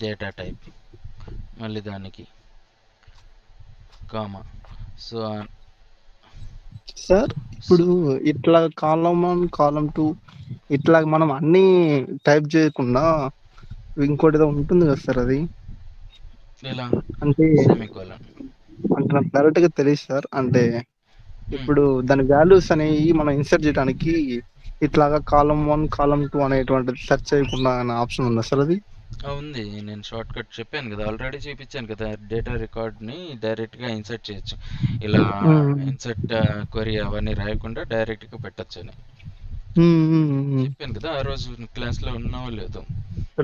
డేటా టైప్ మళ్ళీ దానికి కామా. సో సార్ ఇప్పుడు ఇట్లా కాలమ్ 1 కాలమ్ 2 ఇట్లా మనం అన్ని టైప్ చేయకుండా ఇంకోటి ఏదో ఉంటుంది కదా సార్. అది ఎలా అంటే నాకు డైరెక్ట్ గా తెలియదు సార్. అంటే ఇప్పుడు దాని వాల్యూస్ అనేవి మనం ఇన్సర్ట్ చేయడానికి ఇట్లాగా కాలమ్ 1 కాలమ్ 2 అనేటువంటిది సెర్చ్ చేయకుండా అనే ఆప్షన్ ఉందా సార్? అది ఉంది, నేను షార్ట్ కట్ చెప్పాను కదా, ఆల్రెడీ చూపించాను కదా. డేటా రికార్డ్ని డైరెక్ట్గా ఇన్సర్ట్ చేయొచ్చు. ఇలా ఇన్సర్ట్ క్వరీ అవన్నీ రాయకుండా డైరెక్ట్గా పెట్టచ్చు అని చెప్పాను కదా. ఆ రోజు క్లాస్లో ఉన్నావో లేదో?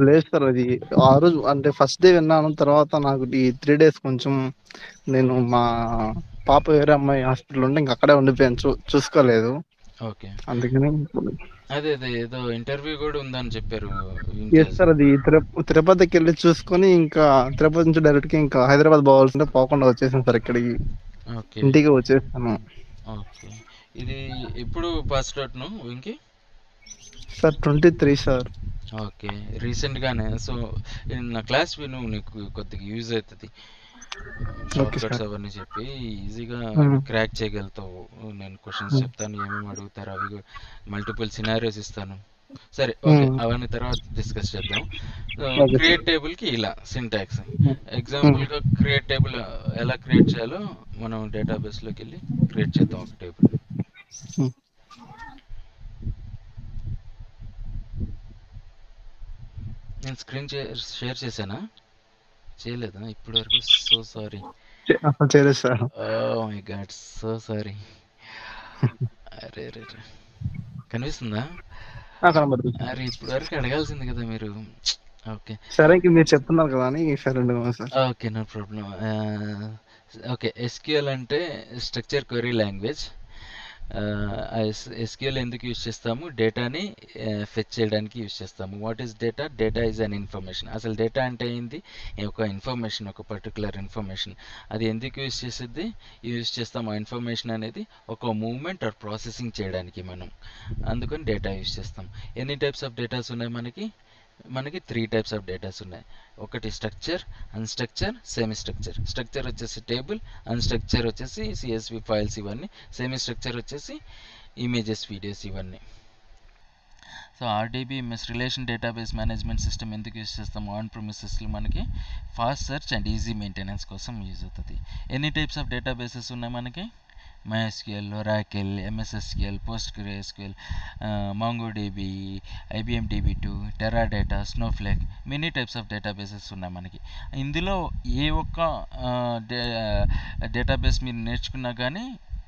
లేదు సార్. అది ఆ రోజు అంటే ఫస్ట్ డే విన్నాను. తర్వాత నాకు ఈ 3 days కొంచెం నేను మా పాప వేరే అమ్మాయి హాస్పిటల్ ఉంటే ఇంక అక్కడే ఉండిపోయాను, చూసుకోలేదు. ఓకే, అందుకని అదే ఏదో ఇంటర్వ్యూ కూడా ఉందని చెప్పారు. సార్ అది తిరుపతికి వెళ్ళి చూసుకొని ఇంకా తిరుపతి నుంచి డైరెక్ట్ గా ఇంకా హైదరాబాద్ పోవాల్సింటే పోకుండా వచ్చేసాను సార్. ఇక్కడికి ఇంటికి వచ్చేసాను. ఓకే, ఇది ఎప్పుడు పాస్ అవుట్ ఇంకి? Sir 23 sir. ఓకే, రీసెంట్గానే. సో నా క్లాస్ విను, నీకు కొద్దిగా యూజ్ అవుతుంది. షార్ట్ కట్స్ అవన్నీ చెప్పి ఈజీగా క్రాక్ చేయగలుగుతావు. నేను క్వశ్చన్స్ చెప్తాను, ఏమేమి అడుగుతారు, అవి మల్టిపుల్ సినారియోస్ ఇస్తాను. సరే, ఓకే, అవన్నీ తర్వాత డిస్కస్ చేద్దాం. క్రియేట్ టేబుల్ కి ఇలా సింటాక్స్ ఎగ్జాంపుల్ గా క్రియేట్ టేబుల్ ఎలా క్రియేట్ చేయాలో మనం డేటాబేస్ లోకి వెళ్ళి క్రియేట్ చేద్దాం ఒక టేబుల్. నేను స్క్రీన్ షేర్ చేశానా? చేయలేదా ఇప్పటి వరకు? So sorry. చేయలేదు sir. Oh my god, so sorry. అరే కనిపిస్తుందా? అరే ఇప్పుడు వరకు అడగాల్సింది కదా మీరు. ఓకే సరే, మీరు చెప్తున్నారు కదా అని సరే. Okay, no problem. Okay. SQL అంటే స్ట్రక్చర్ క్వెరీ లాంగ్వేజ్. ఎస్క్యూఎల్ ఎందుకు యూజ్ చేస్తాము? డేటాని ఫెచ్ చేయడానికి యూజ్ చేస్తాము. What is data? Data is an information. అసలు డేటా అంటే ఏంది? ఒక ఇన్ఫర్మేషన్, ఒక పర్టికులర్ ఇన్ఫర్మేషన్. అది ఎందుకు యూజ్ చేస్తాము? ఆ ఇన్ఫర్మేషన్ అనేది ఒక మూవ్మెంట్ ఆర్ ప్రాసెసింగ్ చేయడానికి మనం. అందుకని డేటా యూజ్ చేస్తాం. ఎన్ని టైప్స్ ఆఫ్ డేటాస్ ఉన్నాయి మనకి 3 టైప్స్ ఆఫ్ డేటాస్ ఉన్నాయి. ఒకటి స్ట్రక్చర్, అన్స్ట్రక్చర్, సెమీ స్ట్రక్చర్. స్ట్రక్చర్ వచ్చేసి టేబుల్, అన్స్ట్రక్చర్ వచ్చేసి సిఎస్వి ఫైల్స్ ఇవన్నీ, సెమీ స్ట్రక్చర్ వచ్చేసి ఇమేజెస్, వీడియోస్ ఇవన్నీ. So RDBMS relation database management system ఎందుకు యూజ్ చేస్తాము? ఆన్ ప్రిమిసెస్లో మనకి fast search and easy maintenance కోసం యూజ్ అవుతుంది. ఎన్ని టైప్స్ ఆఫ్ డేటాబేసెస్ ఉన్నాయి మనకి? MySQL, Oracle, MSSQL, PostgreSQL, MongoDB, IBM DB2, Teradata, Snowflake, many types of databases ఉన్నాయి మనకి. ఇందులో ఏ ఒక్క డేటాబేస్ మీరు నేర్చుకున్నా కానీ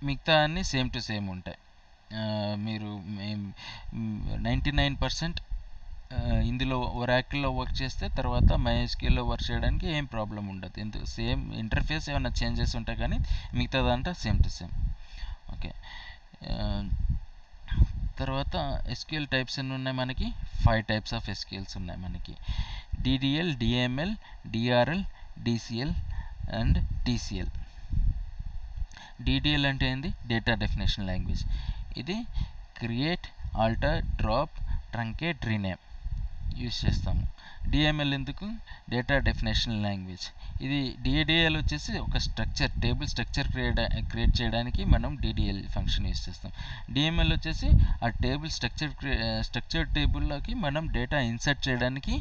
మిగతా అన్నీ సేమ్ టు సేమ్ ఉంటాయి. మీరు 99% ఇందులో ఒరాకిల్లో వర్క్ చేస్తే తర్వాత MySQLలో వర్క్ చేయడానికి ఏం ప్రాబ్లం ఉండదు. ఎందుకు సేమ్ ఇంటర్ఫేస్ ఏమైనా చేంజెస్ ఉంటాయి కానీ మిగతాదంతా సేమ్ టు సేమ్. ఓకే. తర్వాత ఎస్క్యూఎల్ టైప్స్ ఎన్ని ఉన్నాయి మనకి? 5 టైప్స్ ఆఫ్ ఎస్క్యూఎల్స్ ఉన్నాయి మనకి. DDL, DML, DRL, DCL and TCL. DDL అంటే ఏంది? Data definition language. ఇది create, alter, drop, truncate, rename use చేస్తాము. డిఎంఎల్ ఎందుకు? Data definition language. ఇది డిఏడిఎల్ వచ్చేసి ఒక టేబుల్ స్ట్రక్చర్ క్రియేట్ చేయడానికి మనం డిడిఎల్ ఫంక్షన్ యూజ్ చేస్తాం. డిఎంఎల్ వచ్చేసి ఆ టేబుల్ స్ట్రక్చర్ టేబుల్లోకి మనం డేటా ఇన్సర్ట్ చేయడానికి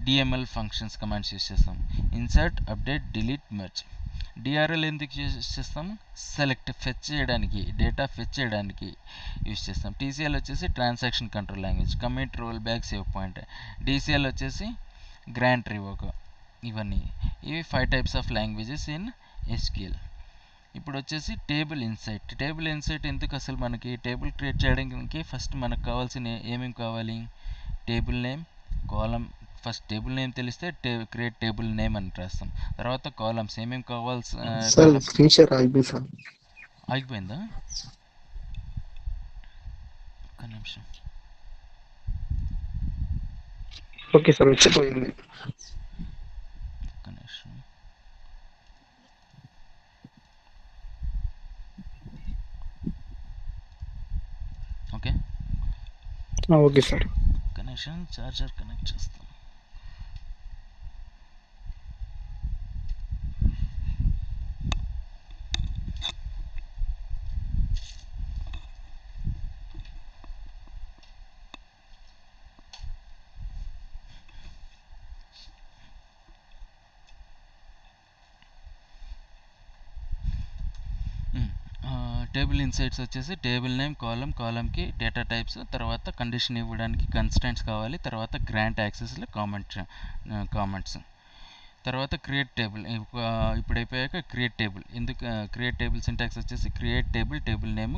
డిఎంఎల్ ఫంక్షన్స్ కమాండ్స్ యూజ్ చేస్తాం. Insert, update, delete, merge. DRL ఎందుకు యూజ్ చేస్తాము? సెలెక్ట్, ఫెచ్ చేయడానికి, డేటా ఫెచ్ చేయడానికి యూజ్ చేస్తాం. టీసీఎల్ వచ్చేసి transaction control language, commit, roll back, save point. DCL వచ్చేసి గ్రాంట్, రివోక్. ఇవి 5 types of languages in SQL. ఇప్పుడు వచ్చేసి టేబుల్ ఇన్సైట్ ఎందుకు? అసలు మనకి టేబుల్ క్రియేట్ చేయడానికి ఫస్ట్ మనకు కావాల్సిన ఏమేమి కావాలి? Table name, column. First table name తెలిస్తే క్రియేట్ టేబుల్ నేమ్ అని రాస్తాం. తర్వాత కాలమ్స్ ఏమేమి కావాల్సి ఆగిపోయిందా? ఒక్క నిమిషం. ఓకే సార్, వచ్చిపోయింది. ఒక్క నిమిషం. Okay okay sir. ఒక్క నిమిషం, చార్జర్ కనెక్ట్ చేస్తాను. టేబుల్ ఇన్సైట్స్ వచ్చేసి టేబుల్ నేమ్, కాలంకి డేటా టైప్స్, తర్వాత కండిషన్ ఇవ్వడానికి కన్స్టెంట్స్ కావాలి, తర్వాత గ్రాంట్ యాక్సెస్లో కామెంట్స్, తర్వాత క్రియేట్ టేబుల్. ఇప్పుడు అయిపోయాక క్రియేట్ టేబుల్. ఎందుకు క్రియేట్ టేబుల్ సింటాక్స్ వచ్చేసి create table name,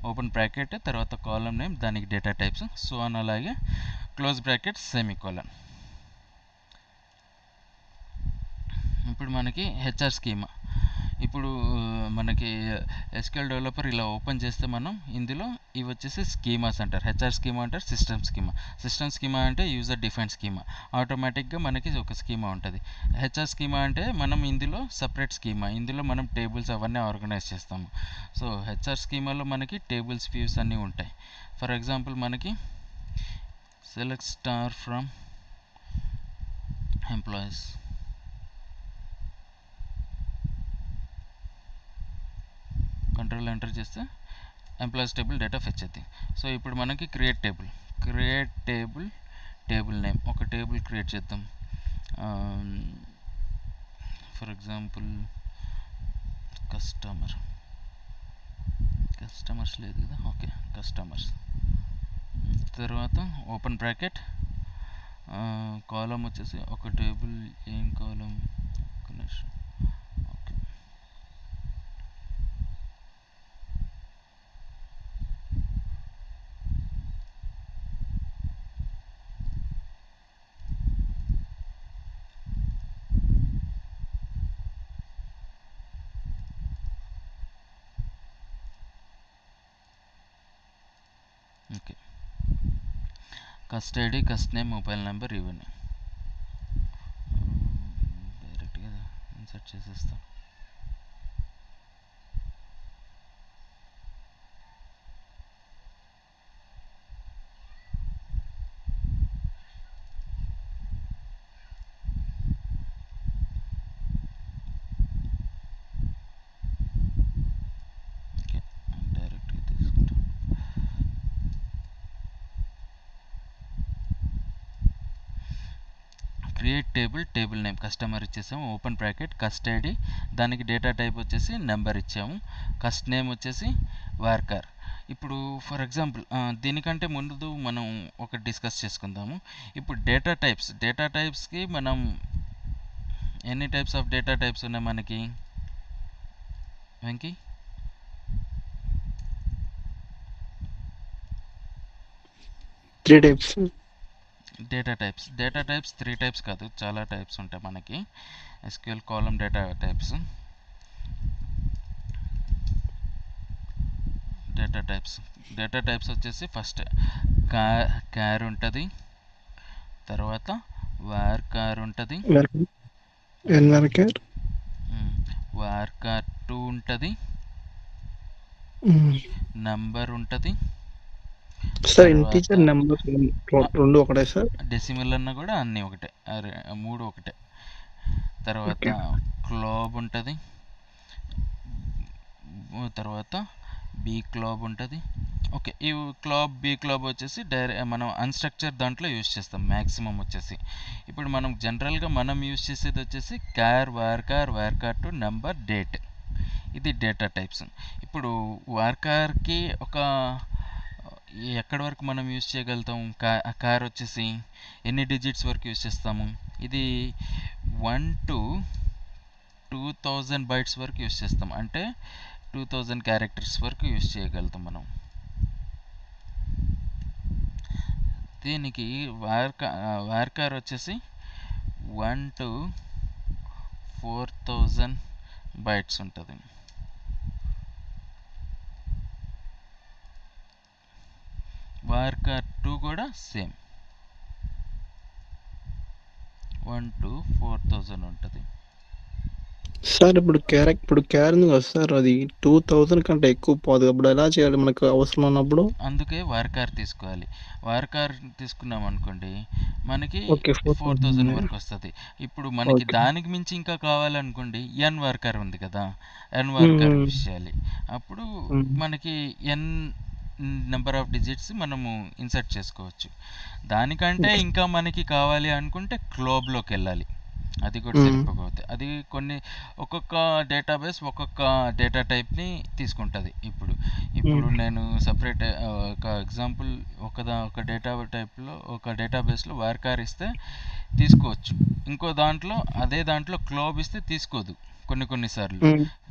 open bracket, తర్వాత కాలం నేమ్, దానికి డేటా టైప్స్, సో అని, అలాగే క్లోజ్ బ్రాకెట్, సెమీకోలన్. ఇప్పుడు మనకి హెచ్ఆర్ స్కీమా. ఇప్పుడు మనకి ఎస్క్యూఎల్ డెవలపర్ ఇలా ఓపెన్ చేస్తే మనం ఇందులో ఇవి వచ్చేసి స్కీమాస్ అంటారు. హెచ్ఆర్ స్కీమా అంటారు, సిస్టమ్ స్కీమా అంటే యూజర్ డిఫైన్ స్కీమా. ఆటోమేటిక్గా మనకి ఒక స్కీమా ఉంటుంది. హెచ్ఆర్ స్కీమా అంటే మనం ఇందులో సపరేట్ స్కీమా, ఇందులో మనం టేబుల్స్ అవన్నీ ఆర్గనైజ్ చేస్తాము. సో హెచ్ఆర్ స్కీమాలో మనకి టేబుల్స్, వ్యూస్ అన్నీ ఉంటాయి. ఫర్ ఎగ్జాంపుల్ మనకి select star from employees, control enter చేస్తే ఎంప్లాయీస్ టేబుల్ డేటా ఫెచ్ అవుతుంది. సో ఇప్పుడు మనకి క్రియేట్ టేబుల్ నేమ్, ఒక టేబుల్ క్రియేట్ చేద్దాం. ఫర్ ఎగ్జాంపుల్ కస్టమర్స్ లేదు కదా, ఓకే కస్టమర్స్. తర్వాత ఓపెన్ బ్రాకెట్, కాలం వచ్చేసి ఒక టేబుల్, ఏం కాలం, ఒక నిమిషం. Custody, cust name, mobile number ఇవన్నీ డైరెక్ట్గా ఇన్సర్ట్ చేసేస్తాను. ఓకే, డైరెక్ట్గా తీసుకుంటాను. క్రియేట్ టేబుల్ నేమ్ కస్టమర్ ఇచ్చేసాము, ఓపెన్ బ్రాకెట్, కస్ట్ ఐడి, దానికి డేటా టైప్ వచ్చేసి నెంబర్ ఇచ్చాము, కస్ట్ నేమ్ వచ్చేసి వర్కర్. ఇప్పుడు ఫర్ ఎగ్జాంపుల్ దీనికంటే ముందు మనం ఒకటి డిస్కస్ చేసుకుందాము. ఇప్పుడు డేటా టైప్స్కి మనం ఎన్ని టైప్స్ ఆఫ్ డేటా టైప్స్ ఉన్నాయి మనకి Venky? 3 types. Data types 3 types కాదు, చాలా టైప్స్ ఉంటాయి మనకి. ఎస్క్యూఎల్ కాలమ్ డేటా టైప్స్ వచ్చేసి ఫస్ట్ క్యార్ ఉంటుంది, తర్వాత వార్కార్ ఉంటుంది, Worker. వార్కార్ 2 ఉంటుంది, నంబర్ ఉంటుంది, సార్ ఇంటీజర్ నెంబర్ రెండు ఒకటే సార్? డెసిమల్ అన్న కూడా అన్నీ ఒకటే, 3 ఒకటే. తర్వాత క్లాబ్ ఉంటుంది, తర్వాత బీ క్లాబ్ ఉంటుంది. ఓకే, ఈ బీ క్లాబ్ వచ్చేసి మనం అన్స్ట్రక్చర్ దాంట్లో యూజ్ చేస్తాం మ్యాక్సిమం వచ్చేసి. ఇప్పుడు మనం జనరల్గా యూజ్ చేసేది వచ్చేసి క్యార్, వార్కార్ 2, నెంబర్, డేట్. ఇది డేటా టైప్స్. ఇప్పుడు వార్కార్కి ఎక్కడి వరకు మనం యూజ్ చేయగలుగుతాం? కార్ వచ్చేసి ఎన్ని డిజిట్స్ వరకు యూజ్ చేస్తాము? ఇది 1 to 2000 బైట్స్ వరకు యూజ్ చేస్తాం, అంటే 2000 క్యారెక్టర్స్ వరకు యూజ్ చేయగలుగుతాం మనం. దీనికి వార్కార్ వచ్చేసి 1 to 4000 బైట్స్ ఉంటుంది. వార్కార్ 2 కూడా సేమ్ 1 to 4000 ఉంటుంది. సార్ ఇప్పుడు క్యార్ ఉంది కదా సార్, అది 2000 కంటే ఎక్కువ పోదు. అప్పుడు ఎలా చేయాలి మనకు అవసరం ఉన్నప్పుడు? అందుకే వార్కార్ తీసుకోవాలి. వార్కార్ తీసుకున్నాం అనుకోండి మనకి ఓకే, 4000 వరకు వస్తుంది. ఇప్పుడు మనకి దానికి మించి ఇంకా కావాలనుకోండి, ఎన్ వార్కార్ ఉంది కదా, ఎన్ వార్కార్ యూజ్ చేయాలి. అప్పుడు మనకి ఎన్ నెంబర్ ఆఫ్ డిజిట్స్ మనము ఇన్సర్ట్ చేసుకోవచ్చు. దానికంటే ఇంకా మనకి కావాలి అనుకుంటే క్లోబ్లోకి వెళ్ళాలి, అది కూడా సరిపోతే. అది ఒక్కొక్క డేటాబేస్ ఒక్కొక్క డేటా టైప్ని తీసుకుంటుంది. ఇప్పుడు నేను సపరేట్ ఒక ఎగ్జాంపుల్, ఒక డేటా టైప్లో ఒక డేటాబేస్లో వార్కార్ ఇస్తే తీసుకోవచ్చు, ఇంకో అదే దాంట్లో క్లోబ్ ఇస్తే తీసుకోదు కొన్నిసార్లు.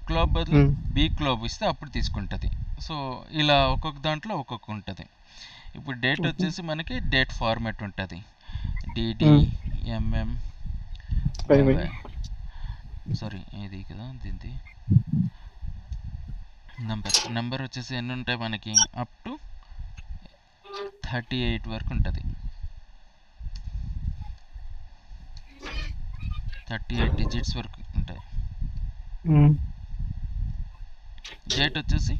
క్లోబ్ బదులు బీ క్లోబ్ ఇస్తే అప్పుడు తీసుకుంటుంది. సో ఇలా ఒక్కొక్క దాంట్లో ఒక్కొక్క ఉంటుంది. ఇప్పుడు డేట్ వచ్చేసి మనకి డేట్ ఫార్మాట్ ఉంటుంది, డిడి, ఎంఎం, సారీ ఇది కదా, దీంది నెంబర్ వచ్చేసి ఎన్ని ఉంటాయి మనకి? అప్ టు 38 వరకు ఉంటుంది. 38 డిజిట్స్ వరకు ఉంటాయి. డేట్ వచ్చేసి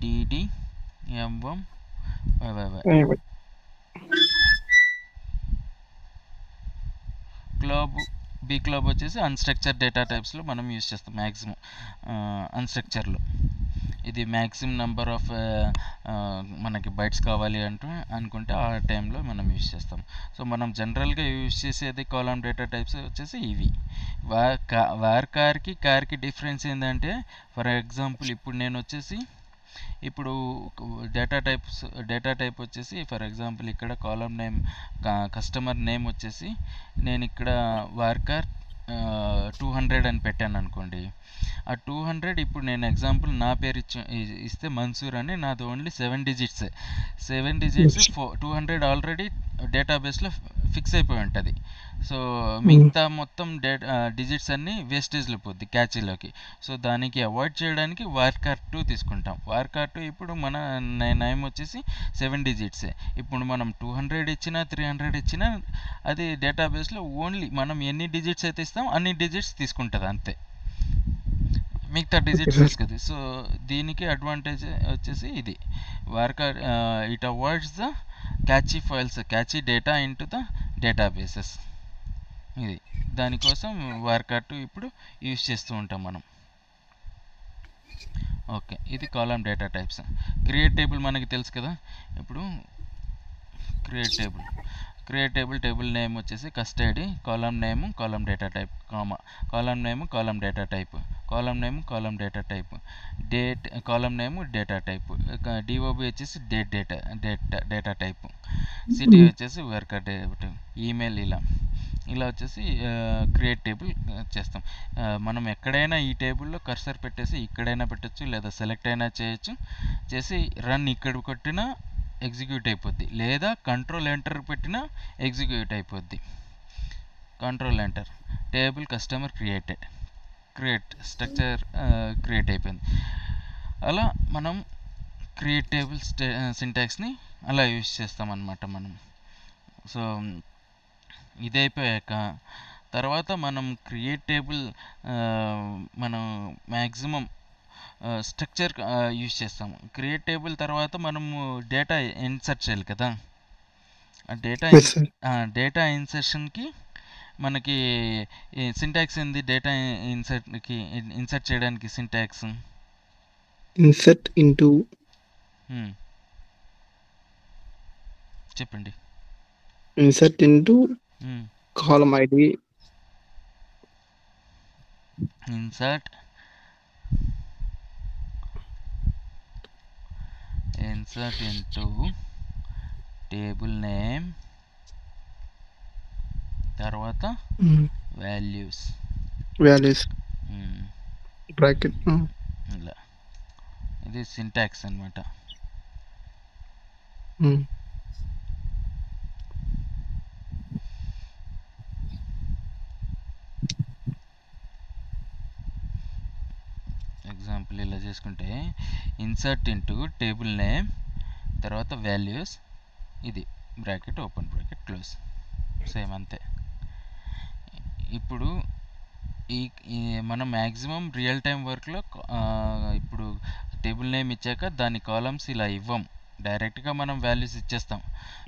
డిడి, ఎంఎం, బీ క్లాబ్ వచ్చేసి అన్స్ట్రక్చర్ డేటా టైప్స్లో మనం యూజ్ చేస్తాం మ్యాక్సిమం. అన్స్ట్రక్చర్లో ఇది మ్యాక్సిమం నెంబర్ ఆఫ్ మనకి బైట్స్ కావాలి అనుకుంటే ఆ టైంలో మనం యూజ్ చేస్తాం. సో మనం జనరల్గా యూజ్ చేసేది కాలమ్ డేటా టైప్స్ వచ్చేసి ఇవి. కార్కి డిఫరెన్స్ ఏంటంటే, ఫర్ ఎగ్జాంపుల్ ఇప్పుడు నేను వచ్చేసి డేటా టైప్ వచ్చేసి ఫర్ ఎగ్జాంపుల్ ఇక్కడ కాలమ్ నేమ్, కస్టమర్ నేమ్ వచ్చేసి నేను ఇక్కడ వార్కార్ 200 అని పెట్టాను అనుకోండి. ఆ 200 ఇప్పుడు నేను ఎగ్జాంపుల్ నా పేరు ఇస్తే మన్సూర్ అని, నాది ఓన్లీ 7 డిజిట్స్. 200 ఆల్రెడీ డేటాబేస్లో ఫిక్స్ అయిపోయి ఉంటుంది. సో మిగతా మొత్తం డిజిట్స్ అన్నీ వేస్టేజ్లో పోద్ది క్యాచీలోకి. సో దానికి అవాయిడ్ చేయడానికి వార్కార్ 2 తీసుకుంటాం. వార్కార్ 2 ఇప్పుడు మన నేమ్ వచ్చేసి 7 డిజిట్సే. ఇప్పుడు మనం 200 ఇచ్చినా 300 ఇచ్చినా అది డేటాబేస్లో ఓన్లీ మనం ఎన్ని డిజిట్స్ అయితే ఇస్తాం అన్ని డిజిట్స్ తీసుకుంటుంది అంతే, మిగతా డిజిట్స్ తీసుకుంది. సో దీనికి అడ్వాంటేజ్ వచ్చేసి ఇది varchar, it avoids the cache files, cache data into the databases. ఇది దానికోసం వార్కార్ 2 ఇప్పుడు యూజ్ చేస్తూ ఉంటాం మనం. ఓకే, ఇది column data types. Create table మనకి తెలుసు కదా. ఇప్పుడు క్రియేట్ టేబుల్ నేమ్ వచ్చేసి custody, column name column data type, column name column data type, column name column data type, date column name data type, DOB వచ్చేసి data type, city వచ్చేసి worker type, email ఇలా వచ్చేసి create table చేస్తాం. మనం ఎక్కడైనా ఈ టేబుల్లో కర్సర్ పెట్టేసి ఇక్కడైనా పెట్టచ్చు, లేదా సెలెక్ట్ అయినా చేయొచ్చు. చేసి రన్ ఇక్కడ కొట్టినా ఎగ్జిక్యూట్ అయిపోద్ది, లేదా కంట్రోల్ ఎంటర్ పెట్టినా ఎగ్జిక్యూట్ అయిపోద్ది. Control enter, table customer create structure create అయిపోయింది. అలా మనం క్రియేట్ టేబుల్ సింటాక్స్ని అలా యూజ్ చేస్తామన్నమాట మనం. సో ఇది అయిపోయాక తర్వాత మనం క్రియేట్ టేబుల్ మనం మ్యాక్సిమం స్ట్రక్చర్ యూజ్ చేస్తాము. క్రియేట్ టేబుల్ తర్వాత మనము డేటా ఇన్సర్ట్ చేయాలి కదా. ఆ డేటా ఇన్సర్షన్కి మనకి సింటాక్స్ ఏంది? డేటా ఇన్సర్ట్ చేయడానికి సింటాక్స్ చెప్పండి. Insert into column ID, insert into table name తర్వాత వాల్యూస్ బ్రాకెట్. ఇలా ఇది సింటాక్స్ అన్నమాట. ఎగ్జాంపుల్ ఇలా చేసుకుంటే ఇన్సర్ట్ ఇంటూ టేబుల్ నేమ్ తర్వాత వాల్యూస్, ఇది bracket open bracket close, same అంతే. ఇప్పుడు ఈ మనం మ్యాక్సిమం రియల్ టైం వర్క్లో ఇప్పుడు టేబుల్ నేమ్ ఇచ్చాక దాని కాలమ్స్ ఇలా ఇవ్వం, డైరెక్ట్గా మనం వాల్యూస్ ఇచ్చేస్తాం.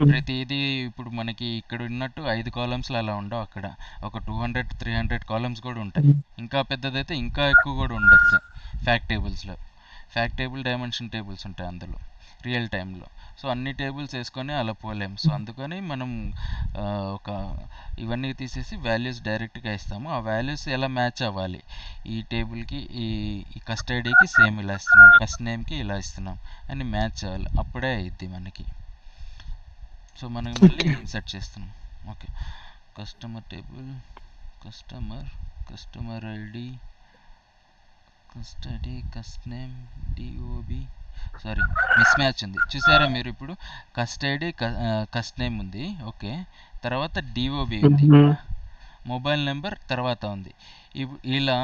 ప్రతిదీ ఇప్పుడు మనకి ఇక్కడ ఉన్నట్టు 5 కాలమ్స్లు అలా ఉండవు, అక్కడ ఒక 200-300 కాలమ్స్ కూడా ఉంటాయి. ఇంకా పెద్దదైతే ఇంకా ఎక్కువ కూడా ఉండొచ్చు. ఫ్యాక్ట్ టేబుల్ డైమెన్షన్ టేబుల్స్ ఉంటాయి అందులో రియల్ టైంలో. సో అన్ని టేబుల్స్ వేసుకొని అలా పోలేము. సో అందుకని మనం ఇవన్నీ తీసేసి వాల్యూస్ డైరెక్ట్గా ఇస్తాము. ఆ వాల్యూస్ ఎలా మ్యాచ్ అవ్వాలి, ఈ టేబుల్కి ఈ కస్టడీకి సేమ్ ఇలా ఇస్తున్నాం, కస్ట్ నేమ్కి ఇలా ఇస్తున్నాం అని మ్యాచ్ అవ్వాలి, అప్పుడే అయ్యిద్ది మనకి. సో మనం మళ్ళీ ఇన్సర్ట్ చేస్తున్నాం. Okay, customer table, customer ID, custody, cust name, DOB, sorry mismatch ఉంది చూసారా మీరు. ఇప్పుడు కస్టడీ కస్ట్ నేమ్ ఉంది, ఓకే, తర్వాత డిఓబి ఉంది, మొబైల్ నెంబర్ తర్వాత ఉంది. ఇలా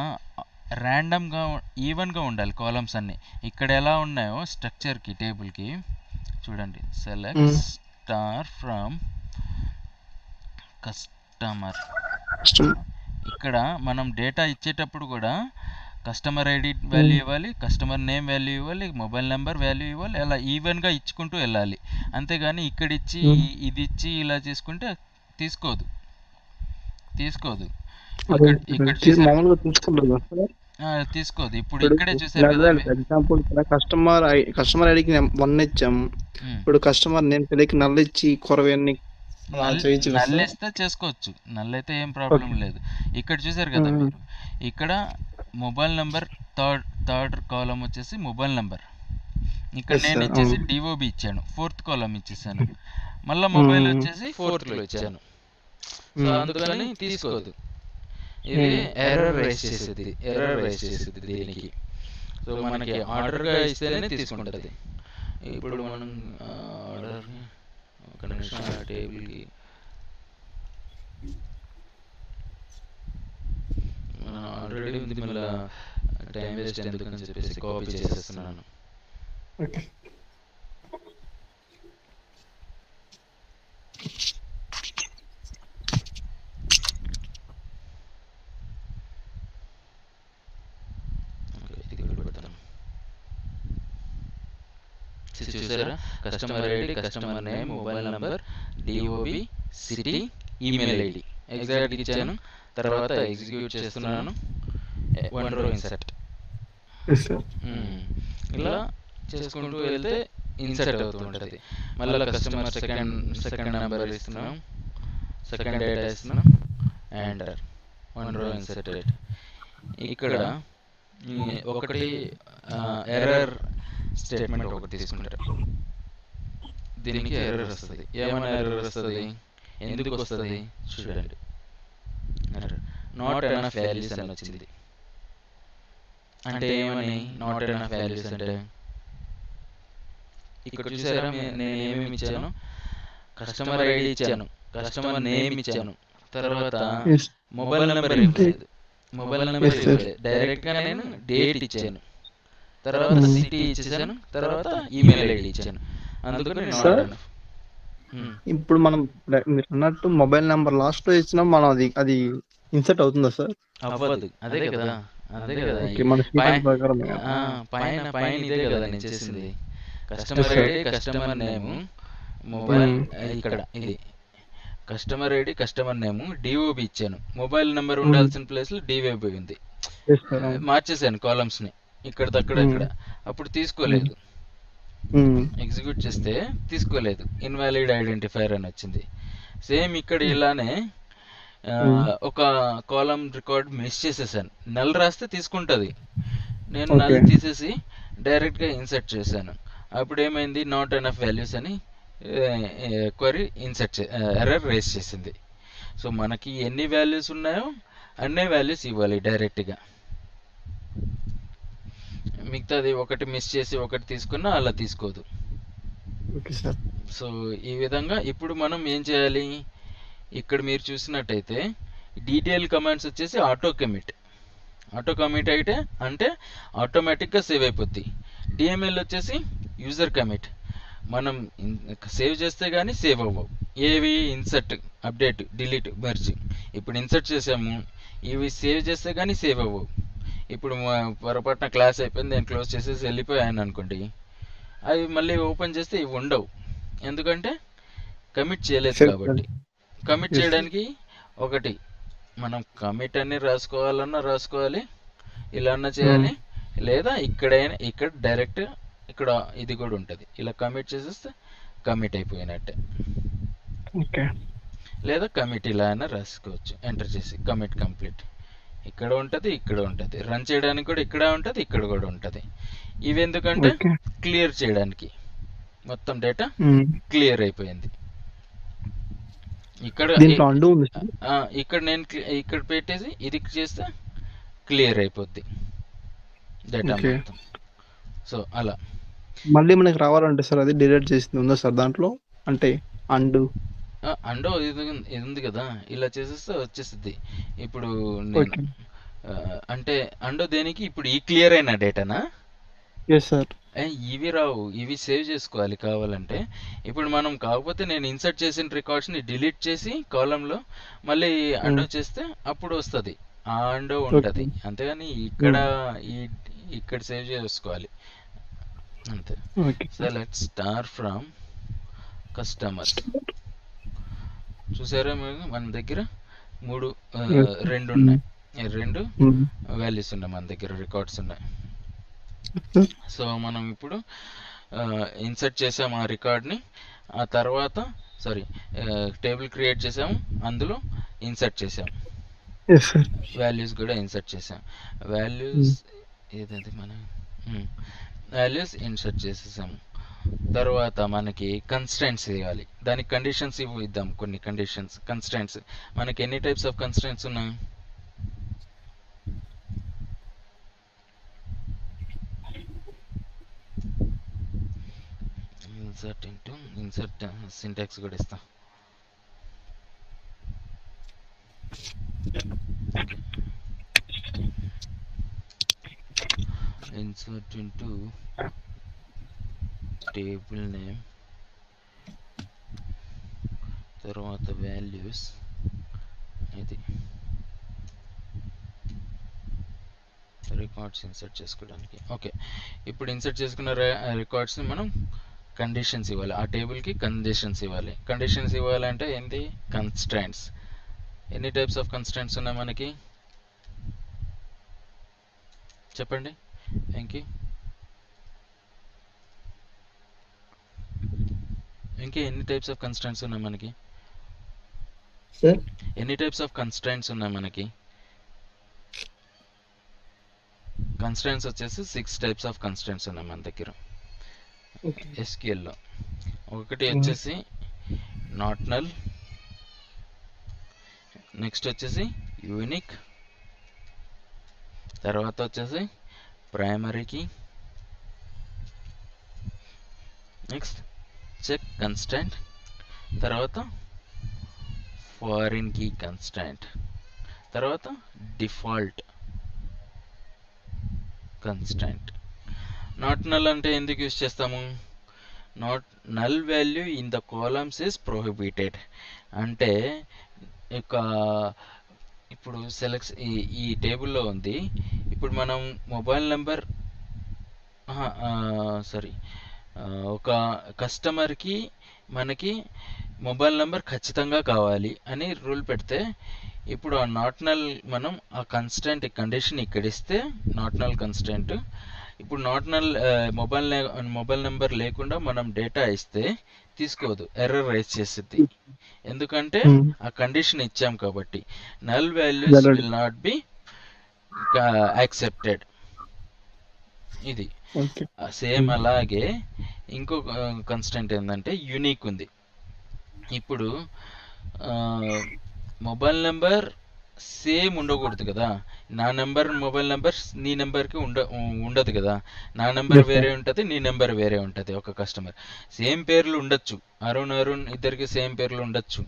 ర్యాండమ్గా ఈవెన్గా ఉండాలి కాలమ్స్ అన్నీ. ఇక్కడ ఎలా ఉన్నాయో స్ట్రక్చర్కి టేబుల్కి చూడండి, సెలెక్ట్ స్టార్ ఫ్రమ్ కస్టమర్. ఇక్కడ మనం డేటా ఇచ్చేటప్పుడు కూడా కస్టమర్ ఐడి వాల్యూ ఇవ్వాలి, కస్టమర్ నేమ్ వాల్యూ ఇవ్వాలి, మొబైల్ నెంబర్ వాల్యూ ఇవ్వాలి, అలా ఈవెన్గా ఇచ్చుకుంటూ వెళ్ళాలి. అంతేగాని ఇక్కడ ఇచ్చి ఇది ఇచ్చి ఇలా చేసుకుంటే తీసుకోదు. తీసుకోదు ఇప్పుడు ఇక్కడే చూసారు కదా. ఎగ్జాంపుల్ కస్టమర్ ఐడికి 1 ఇచ్చాం, ఇప్పుడు కస్టమర్ నేమ్ తెలియక నల్ ఇచ్చి కొరవన్నీ నల్లేస్తే చేసుకోవచ్చు, నల్లైతే ఏం ప్రాబ్లం లేదు. ఇక్కడ చూసారు కదా మీరు, ఇక్కడ మొబైల్ నెంబర్ థర్డ్ కాలం వచ్చేసి మొబైల్ నెంబర్, ఇక్కడ నేను ఇచ్చేసి డిఓబి ఇచ్చాను, 4th కాలం ఇచ్చేసాను, మళ్ళీ మొబైల్ వచ్చేసి 4th లో ఇచ్చాను. సో అందుకని తీసుకోదు, ఇది ఎర్రర్ రైజ్ చేసేది దీనికి. సో మనకి ఆర్డర్గా ఇస్తేనే తీసుకుంటుంది. ఇప్పుడు మనం ఆర్డర్ ఒక నిమిషం ఆ టేబుల్కి ఆల్రెడీ ఉంది, మళ్ళీ టైం వేస్ట్ ఎందుకని చెప్పేసి కాపీ చేసేస్తున్నాను. ఓకే చూసారా, customer ID, customer name, mobile number, DOB, city, email ID ఎగ్జాక్ట్గా ఇచ్చాను. తర్వాత ఎగ్జిక్యూట్ చేస్తున్నాను. 1 row ఇన్సర్ట్. ఇలా చేసుకుంటూ వెళ్తే ఇన్సర్ట్ అవుతుంటుంది. మళ్ళీ కస్టమర్ సెకండ్ నెంబర్ ఇస్తున్నాం, సెకండ్ డేటా ఇస్తున్నాం, ఎంటర్. 1 row inserted. ఇక్కడ ఒకటి ఎర్రర్ స్టేట్మెంట్ ఒకటి తీసుకుంటారు. దీనికి ఎర్రర్ వస్తుంది. ఏమైనా ఎర్రర్ వస్తుంది, ఎందుకు వస్తుంది చూడండి. నాట్ ఎనఫ్ వాల్యూస్ అని వచ్చింది. అంటే ఏమని నాట్ ఎనఫ్ వాల్యూస్ అంటే, ఇక్కడ చూసారా నేను ఏమేమి ఇచ్చాను, కస్టమర్ ఐడి ఇచ్చాను, కస్టమర్ నేమ్ ఇచ్చాను, తర్వాత మొబైల్ నెంబర్ ఇవ్వలేదు, మొబైల్ నెంబర్ ఇవ్వలేదు, డైరెక్ట్గా నేను డేట్ ఇచ్చాను, తర్వాత సిటీ ఇచ్చేసాను, తర్వాత ఈమెయిల్ ఐడి ఇచ్చాను. అందుకని నాట్ ఎనఫ్. ఇప్పుడు మనం మీరు అన్నట్టు మొబైల్ నెంబర్ లాస్ట్ లో ఇచ్చినా మనం అది ఇన్సర్ట్ అవుతుందా సార్? అవ్వదు. అదే కదా, అదే కదా మన సీక్వెన్స్ ప్రకారం పైన ఇదే కదా నేను చేసింది. Customer ID, customer name, mobile ఇక్కడ ఇది customer ID, customer name, DOB ఇచ్చాను. మొబైల్ నెంబర్ ఉండాల్సిన ప్లేస్ లో డిఓబి ఉంది, మార్చేసాను కాలమ్స్ ని ఇక్కడ దక్కడ ఇక్కడ. అప్పుడు తీసుకోలేదు, ఎగ్జిక్యూట్ చేస్తే తీసుకోలేదు, ఇన్వాలిడ్ ఐడెంటిఫైర్ అని వచ్చింది. సేమ్ ఇక్కడ ఇలానే ఒక కాలమ్ రికార్డ్ మిస్ చేసేసాను. నల్ రాస్తే తీసుకుంటుంది, నేను నల్ తీసేసి డైరెక్ట్గా ఇన్సర్ట్ చేశాను. అప్పుడు ఏమైంది, నాట్ ఎనఫ్ వాల్యూస్ అని క్వరీ ఎర్రర్ రేస్ చేసింది. సో మనకి ఎన్ని వాల్యూస్ ఉన్నాయో అన్నే వాల్యూస్ ఇవ్వాలి డైరెక్ట్గా. మిగతాది ఒకటి మిస్ చేసి ఒకటి తీసుకున్నా అలా తీసుకోదు. సో ఈ విధంగా ఇప్పుడు మనం ఏం చేయాలి, ఇక్కడ మీరు చూసినట్టయితే డీటెయిల్ కమాండ్స్ వచ్చేసి ఆటో కమిట్ అయితే అంటే ఆటోమేటిక్గా సేవ్ అయిపోద్ది. డిఎంఎల్ వచ్చేసి యూజర్ కమిట్, మనం సేవ్ చేస్తే కానీ సేవ్ అవ్వవు. ఏవి ఇన్సర్ట్, అప్డేట్, డిలీట్, మెర్జ్. ఇప్పుడు ఇన్సర్ట్ చేసాము, ఇవి సేవ్ చేస్తే కానీ సేవ్ అవ్వవు. ఇప్పుడు పొరపాటున క్లాస్ అయిపోయింది, నేను క్లోజ్ చేసేసి వెళ్ళిపోయాను అనుకోండి, అవి మళ్ళీ ఓపెన్ చేస్తే ఇవి ఉండవు, ఎందుకంటే కమిట్ చేయలేదు కాబట్టి. కమిట్ చేయడానికి ఒకటి మనం కమిట్ అని రాసుకోవాలన్నా రాసుకోవాలి, ఇలా అన్నా చేయాలి, లేదా ఇక్కడ డైరెక్ట్ ఇక్కడ ఇది కూడా ఉంటుంది, ఇలా కమిట్ చేసేస్తే కమిట్ అయిపోయినట్టే. లేదా కమిట్ ఇలా అయినా రాసుకోవచ్చు, ఎంటర్ చేసి కమిట్ కంప్లీట్. ఇక్కడ ఉంటుంది, ఇక్కడ ఉంటుంది, రన్ చేయడానికి కూడా ఇక్కడ ఉంటుంది, ఇక్కడ కూడా ఉంటుంది. ఇవి ఎందుకంటే క్లియర్ చేయడానికి, మొత్తం డేటా క్లియర్ అయిపోయింది. ఇక్కడ నేను ఇక్కడ పెట్టేసి ఇది చేస్తే క్లియర్ అయిపోద్ది డేటా మొత్తం. సో అలా మళ్ళీ మనకి రావాలంటే సార్ అది డిలీట్ చేసింది ఉందా సార్ దాంట్లో, అంటే అండు ఇది ఉంది కదా, ఇలా చేసేస్తే వచ్చేస్తుంది. ఇప్పుడు నేను అంటే అండో దేనికి, ఇప్పుడు ఈ క్లియర్ అయిన డేటానా? ఇవి రావు, ఇవి సేవ్ చేసుకోవాలి కావాలంటే. ఇప్పుడు మనం కాకపోతే నేను ఇన్సర్ట్ చేసిన రికార్డ్స్ని డిలీట్ చేసి కాలంలో మళ్ళీ అండో చేస్తే అప్పుడు వస్తుంది, ఆ అండో ఉంటుంది. అంతేగాని ఇక్కడ సేవ్ చేసుకోవాలి అంతే. Select star from customer. చూసారా మన దగ్గర రెండు ఉన్నాయి, రెండు వాల్యూస్ ఉన్నాయి మన దగ్గర, రికార్డ్స్ ఉన్నాయి. సో మనం ఇప్పుడు ఇన్సర్ట్ చేసాము ఆ రికార్డ్ని, ఆ తర్వాత టేబుల్ క్రియేట్ చేసాము, అందులో ఇన్సర్ట్ చేసాము, వాల్యూస్ కూడా ఇన్సర్ట్ చేసాం. వాల్యూస్ ఏదైతే వాల్యూస్ ఇన్సర్ట్ చేసేసాము. తర్వాత మనకి కన్స్ట్రెంట్స్ ఇవ్వాలి, దానికి కండిషన్స్ ఇద్దాం. కొన్ని కన్స్ట్రెంట్స్ మనకి ఎన్ని టైప్స్ ఆఫ్ కన్స్ట్రెంట్స్ ఉన్నాయి? ఇన్సర్ట్ సింటాక్స్ కూడా ఇస్తాం. ఇన్సర్ట్ ఇంటూ టేబుల్ నేమ్, తర్వాత వాల్యూస్, ఇది రికార్డ్స్ ఇన్సర్ట్ చేసుకోవడానికి. ఓకే, ఇప్పుడు ఇన్సర్ట్ చేసుకున్న రికార్డ్స్ని మనం కండిషన్స్ ఇవ్వాలి, ఆ టేబుల్కి కండిషన్స్ ఇవ్వాలి. కండిషన్స్ ఇవ్వాలంటే ఏంటి? కన్స్ట్రైంట్స్. ఎన్ని టైప్స్ ఆఫ్ కన్స్ట్రైంట్స్ ఉన్నాయి మనకి చెప్పండి ఇంకే ఎన్ని టైప్స్ ఆఫ్ కన్స్ట్రైంట్స్ ఉన్నాయి మనకి? సార్ ఎన్ని టైప్స్ ఆఫ్ కన్స్ట్రైంట్స్ ఉన్నాయి మనకి? కన్స్ట్రైంట్స్ వచ్చేసి 6 టైప్స్ ఆఫ్ కన్స్ట్రైంట్స్ ఉన్నాయి మన దగ్గర ఎస్క్యూఎల్లో. ఒకటి వచ్చేసి నాట్ నల్, నెక్స్ట్ వచ్చేసి యూనిక్, తర్వాత వచ్చేసి primary key, next check constant, తర్వాత ఫారిన్ కీ కన్స్టెంట్, తర్వాత డిఫాల్ట్ కన్స్టెంట్. నాట్ నల్ అంటే ఎందుకు యూజ్ చేస్తాము? Not null value in the columns is prohibited. అంటే ఇప్పుడు ఈ టేబుల్లో ఉంది, ఇప్పుడు మనం మొబైల్ నెంబర్ ఒక కస్టమర్కి మనకి మొబైల్ నెంబర్ ఖచ్చితంగా కావాలి అని రూల్ పెడితే, ఇప్పుడు ఆ నాట్ నల్ మనం ఆ కన్స్టెంట్ కండిషన్ ఇక్కడ ఇస్తే నాట్ నల్ కన్స్టెంట్, ఇప్పుడు నాట్ నల్ మొబైల్ నెంబర్ లేకుండా మనం డేటా ఇస్తే తీసుకోదు, ఎర్రర్ రైజ్ చేస్తుంది. ఎందుకంటే ఆ కండిషన్ ఇచ్చాం కాబట్టి. Null values will not be accepted. ఇది సేమ్. అలాగే ఇంకో కన్స్టెంట్ ఏంటంటే యూనిక్ ఉంది. ఇప్పుడు మొబైల్ నెంబర్ సేమ్ ఉండకూడదు కదా. నా నెంబర్ మొబైల్ నెంబర్ నీ నెంబర్కి ఉండదు కదా. నా నెంబర్ వేరే ఉంటుంది, నీ నెంబర్ వేరే ఉంటుంది. ఒక కస్టమర్ సేమ్ పేర్లు ఉండొచ్చు, అరుణ్ ఇద్దరికి సేమ్ పేర్లు ఉండొచ్చు,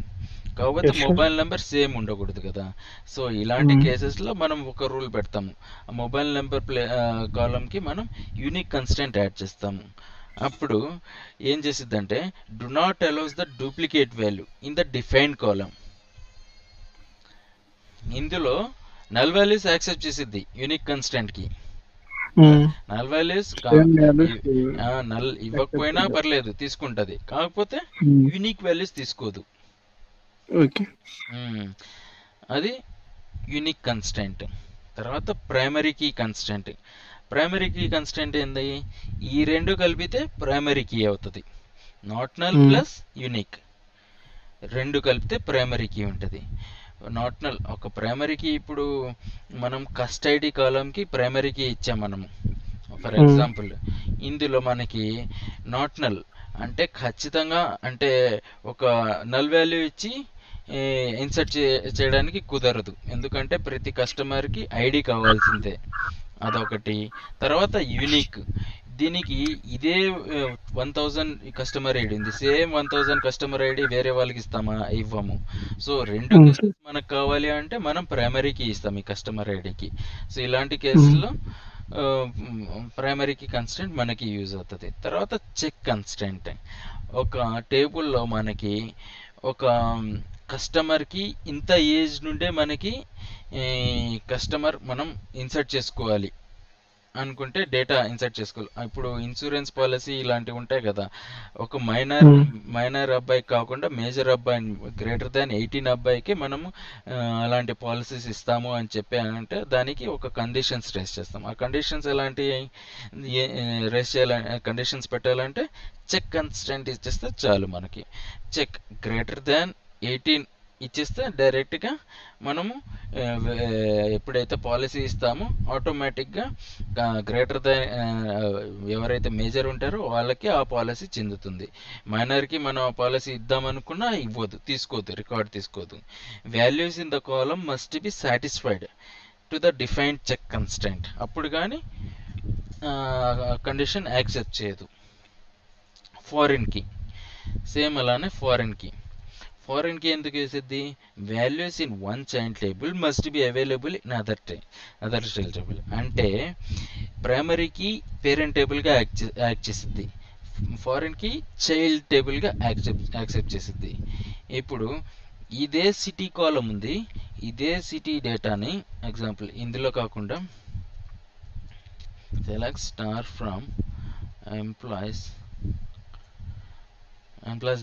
కాకపోతే మొబైల్ నెంబర్ సేమ్ ఉండకూడదు కదా. సో ఇలాంటి కేసెస్లో మనం ఒక రూల్ పెడతాము, ఆ మొబైల్ నెంబర్ కాలంకి మనం యూనిక్ కన్స్టెంట్ యాడ్ చేస్తాము. అప్పుడు ఏం చేసిద్దంటే do not allows the duplicate value in the defined column. ఇందులో నల్ వాల్యూస్ యాక్సెప్ట్ చేసిద్ది యూనిక్ కన్స్టెంట్ కి. నల్ వాల్యూస్ నల్ ఇవ్వకపోయినా పర్లేదు తీసుకుంటది, కాకపోతే యూనిక్ వాల్యూస్ తీసుకోదు. అది యూనిక్ కన్స్టెంట్. తర్వాత primary key constant. Primary key constant ఏంది? ఈ రెండు కలిపితే ప్రైమరీ కీ అవుతుంది. నాట్ నల్ ప్లస్ యూనిక్ రెండు కలిపితే ప్రైమరీ కీ ఉంటుంది. నాట్ నల్ ఒక ప్రైమరీకి, ఇప్పుడు మనం కస్టడీ కాలంకి ప్రైమరీకి ఇచ్చాం మనము. ఫర్ ఎగ్జాంపుల్ ఇందులో మనకి నాట్ నల్ అంటే ఖచ్చితంగా అంటే ఒక నల్ వాల్యూ ఇచ్చి ఇన్సర్ట్ చేయడానికి కుదరదు, ఎందుకంటే ప్రతి కస్టమర్కి ఐడి కావాల్సిందే, అదొకటి. తర్వాత యూనిక్, దీనికి ఇదే 1000 కస్టమర్ ఐడి ఉంది, సేమ్ 1000 కస్టమర్ ఐడి వేరే వాళ్ళకి ఇస్తామా? ఇవ్వము. సో రెండు మనకు కావాలి అంటే మనం ప్రైమరీకి ఇస్తాం ఈ కస్టమర్ ఐడికి. సో ఇలాంటి కేసుల్లో ప్రైమరీకి కన్స్టెంట్ మనకి యూజ్ అవుతుంది. తర్వాత చెక్ కన్స్టెంట్. ఒక టేబుల్లో మనకి ఒక కస్టమర్కి ఇంత ఏజ్ నుండే మనకి కస్టమర్ మనం ఇన్సర్ట్ చేసుకోవాలి అనుకుంటే డేటా ఇన్సర్ట్ చేసుకోవాలి. ఇప్పుడు ఇన్సూరెన్స్ పాలసీ ఇలాంటివి ఉంటాయి కదా, ఒక మైనర్ అబ్బాయికి కాకుండా మేజర్ అబ్బాయి గ్రేటర్ దాన్ 18 అబ్బాయికి మనము అలాంటి పాలసీస్ ఇస్తాము అని చెప్పానంటే దానికి ఒక కండిషన్స్ రేస్ చేస్తాం. ఆ కండిషన్స్ ఎలాంటి రేస్ చేయాలని కండిషన్స్ పెట్టాలంటే చెక్ కన్స్టెంట్ ఇచ్చేస్తే చాలు. మనకి చెక్ గ్రేటర్ దాన్ 18 ఇచ్చేస్తే డైరెక్ట్గా మనము ఎప్పుడైతే పాలసీ ఇస్తామో ఆటోమేటిక్గా గ్రేటర్ దాన్ ఎవరైతే మేజర్ ఉంటారో వాళ్ళకి ఆ పాలసీ చెందుతుంది. మైనర్కి మనం ఆ పాలసీ ఇద్దామనుకున్నా ఇవ్వదు, తీసుకోదు, రికార్డ్ తీసుకోదు. Values in the column must be satisfied to the defined check constant, అప్పుడు కానీ కండిషన్ యాక్సెప్ట్ చేయదు. ఫారిన్ కీ, సేమ్ అలానే ఫారిన్ కీ ఎందుకు వేసిద్ది? Values in one child table must be available in other child table. అంటే primary key parent టేబుల్గా act చేసిద్ది, foreign key child టేబుల్గా యాక్సెప్ట్ చేసిద్ది. ఇప్పుడు ఇదే సిటీ కాలం ఉంది, ఇదే సిటీ డేటాని ఎగ్జాంపుల్ ఇందులో కాకుండా select star from employees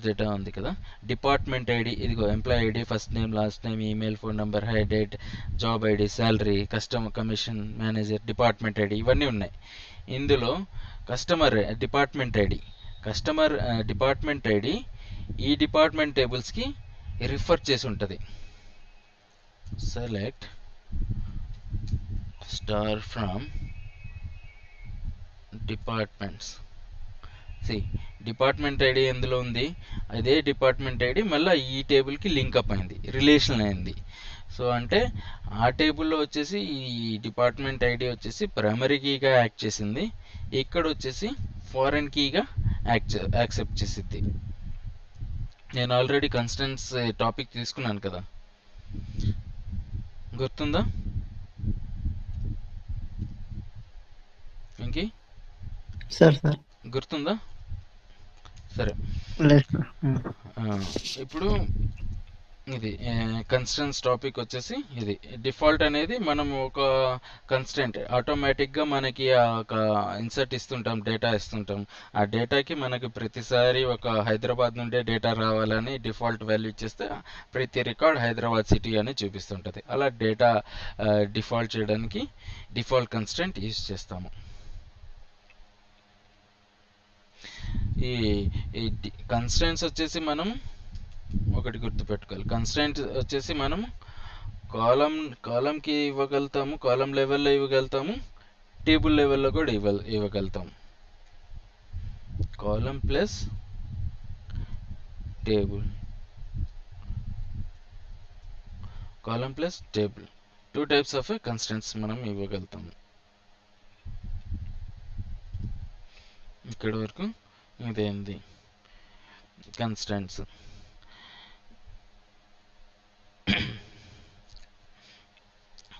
data ఉంది కదా, డిపార్ట్మెంట్ ఐడి, ఇదిగో employee ID, first name, last name, email, phone number, high date, job ID, salary, customer, commission, manager, department ID, ఇవన్నీ ఉన్నాయి. ఇందులో కస్టమర్ డిపార్ట్మెంట్ ఐడి ఈ డిపార్ట్మెంట్ టేబుల్స్కి రిఫర్ చేసి ఉంటుంది. Select star from departments. Department ID ఎందులో ఉంది, అదే డిపార్ట్మెంట్ ఐడి మళ్ళీ ఈ టేబుల్కి లింకప్ అయింది, రిలేషన్ అయింది. సో అంటే ఆ టేబుల్లో వచ్చేసి ఈ డిపార్ట్మెంట్ ఐడి వచ్చేసి ప్రైమరీ కీగా యాక్ట్ చేసింది, ఇక్కడ వచ్చేసి ఫారెన్ కీగా యాక్సెప్ట్ చేసిద్ది. నేను ఆల్రెడీ కన్స్టెంట్స్ టాపిక్ తీసుకున్నాను కదా, గుర్తుందా? ఇంకి సార్ గుర్తుందా? సరే, ఇప్పుడు ఇది కన్స్టెంట్స్ టాపిక్ వచ్చేసి ఇది. డిఫాల్ట్ అనేది మనం ఒక కన్స్టెంట్ ఆటోమేటిక్గా మనకి ఒక ఇన్సర్ట్ ఇస్తుంటాం, డేటా ఇస్తుంటాం. ఆ డేటాకి మనకి ప్రతిసారి ఒక హైదరాబాద్ నుండే డేటా రావాలని డిఫాల్ట్ వాల్యూ ఇచ్చేస్తే ప్రతి రికార్డ్ హైదరాబాద్ సిటీ అని చూపిస్తుంటుంది. అలా డేటా డిఫాల్ట్ చేయడానికి డిఫాల్ట్ కన్స్టెంట్ యూజ్ చేస్తాము. ఈ కన్స్టెంట్స్ మనం ఒకటి గుర్తుపెట్టుకోవాలి. కన్స్టెంట్స్ వచ్చేసి మనం కాలంకి ఇవ్వగలుగుతాము, కాలం లెవెల్లో ఇవ్వగలుగుతాము, టేబుల్ లెవెల్లో కూడా ఇవ్వగలుగుతాము. Column plus table, two types of constants మనం ఇవ్వగలుగుతాము. ఇక్కడి వరకు ఇదేంది కన్స్టెంట్స్.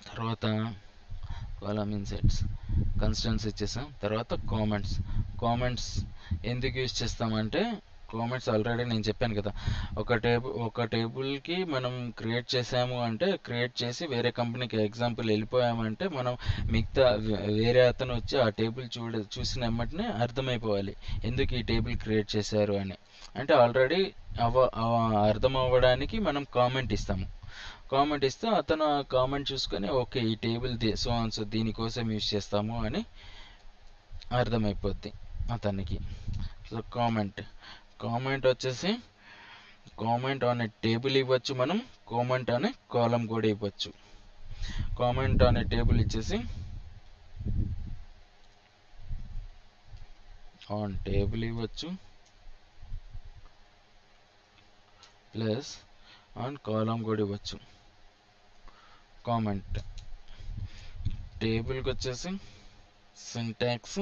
తర్వాత కాలమ్ ఇన్సెట్స్, కన్స్టెంట్స్ ఇచ్చేసాం. తర్వాత కామెంట్స్ ఎందుకు యూజ్ చేస్తామంటే, కామెంట్స్ ఆల్రెడీ నేను చెప్పాను కదా, ఒక టేబుల్కి మనం క్రియేట్ చేసాము అంటే, క్రియేట్ చేసి వేరే కంపెనీకి ఎగ్జాంపుల్ వెళ్ళిపోయామంటే, మనం మిగతా వేరే అతను వచ్చి ఆ టేబుల్ చూసిన వెంటనే అర్థమైపోవాలి ఎందుకు ఈ టేబుల్ క్రియేట్ చేశారు అని. అంటే ఆల్రెడీ అర్థం అవ్వడానికి మనం కామెంట్ ఇస్తాము. కామెంట్ ఇస్తే అతను ఆ కామెంట్ చూసుకొని ఓకే ఈ టేబుల్ సో దీనికోసం యూజ్ చేస్తాము అని అర్థమైపోద్ది అతనికి. సో కామెంట్ వచ్చేసి కామెంట్ అనే టేబుల్ ఇవ్వచ్చు, మనం కామెంట్ అనే కాలం కూడా ఇవ్వచ్చు. కామెంట్ అనే టేబుల్ ఇచ్చేసి ఆన్ టేబుల్ ఇవ్వచ్చు, ప్లస్ ఆన్ కాలం కూడా ఇవ్వచ్చు. కామెంట్ టేబుల్కి వచ్చేసి సింటాక్స్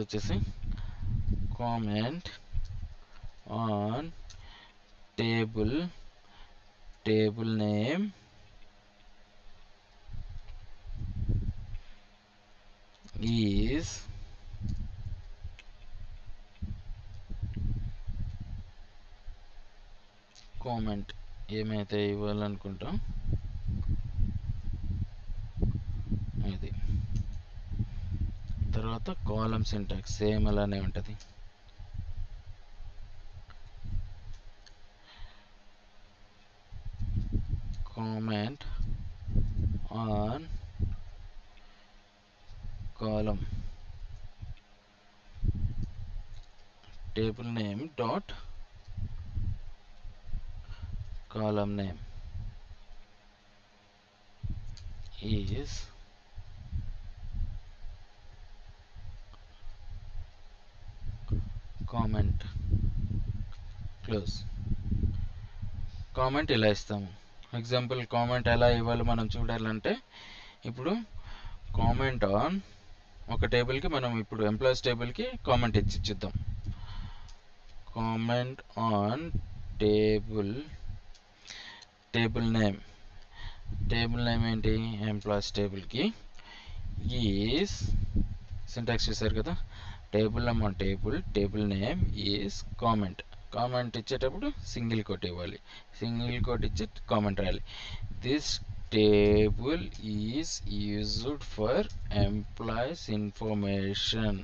వచ్చేసి comment on table name is comment ఏమైతే ఇవ్వాలనుకుంటాం ఇది. తర్వాత కాలం సింటాక్స్ సేమ్ అలానే ఉంటుంది. Comment on column table name dot column name is comment. Close. Comment ఇలా ఇస్తాము ఎగ్జాంపుల్ కామెంట్ ఎలా ఇవ్వాలి మనం చూడాలంటే, ఇప్పుడు కామెంట్ ఆన్ ఒక టేబుల్కి మనం ఇప్పుడు ఎంప్లాయీస్ టేబుల్కి కామెంట్ ఇచ్చి చూద్దాం. కామెంట్ ఆన్ టేబుల్ నేమ్ ఏంటి, ఎంప్లాయీస్ టేబుల్కి ఈజ్ సింటాక్స్ చూసారు కదా, table name on table name is comment ఇచ్చేటప్పుడు సింగిల్ కోట్ ఇవ్వాలి, సింగిల్ కోట్ ఇచ్చి కామెంట్ రాయాలి. This table is used for employees information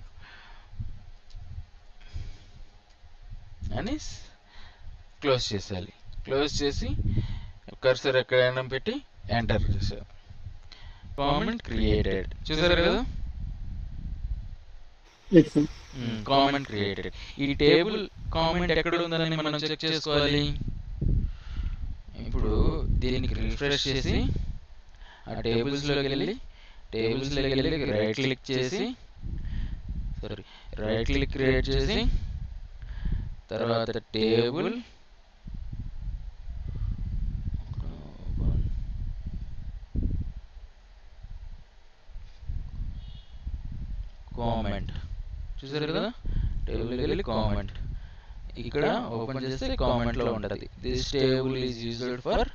అని క్లోజ్ చేసేయాలి. క్లోజ్ చేసి కర్సర్ ఎక్కడైనా పెట్టి ఎంటర్ చేసేయాలి. కామెంట్ క్రియేటెడ్ చూసారు కదా, కామెంట్ క్రియేటెడ్. ఈ టేబుల్ కామెంట్ ఎక్కడ ఉందని మనం చెక్ చేసుకోవాలి. ఇప్పుడు దీనికి రిఫ్రెష్ చేసి ఆ టేబుల్స్లోకి వెళ్ళి రైట్ క్లిక్ క్రియేట్ చేసి తర్వాత టేబుల్ కామెంట్ చూసారు కదా, టేబుల్కి వెళ్ళి కామెంట్ ఇక్కడ ఓపెన్ చేస్తే కామెంట్లో ఉంటుంది this table is used for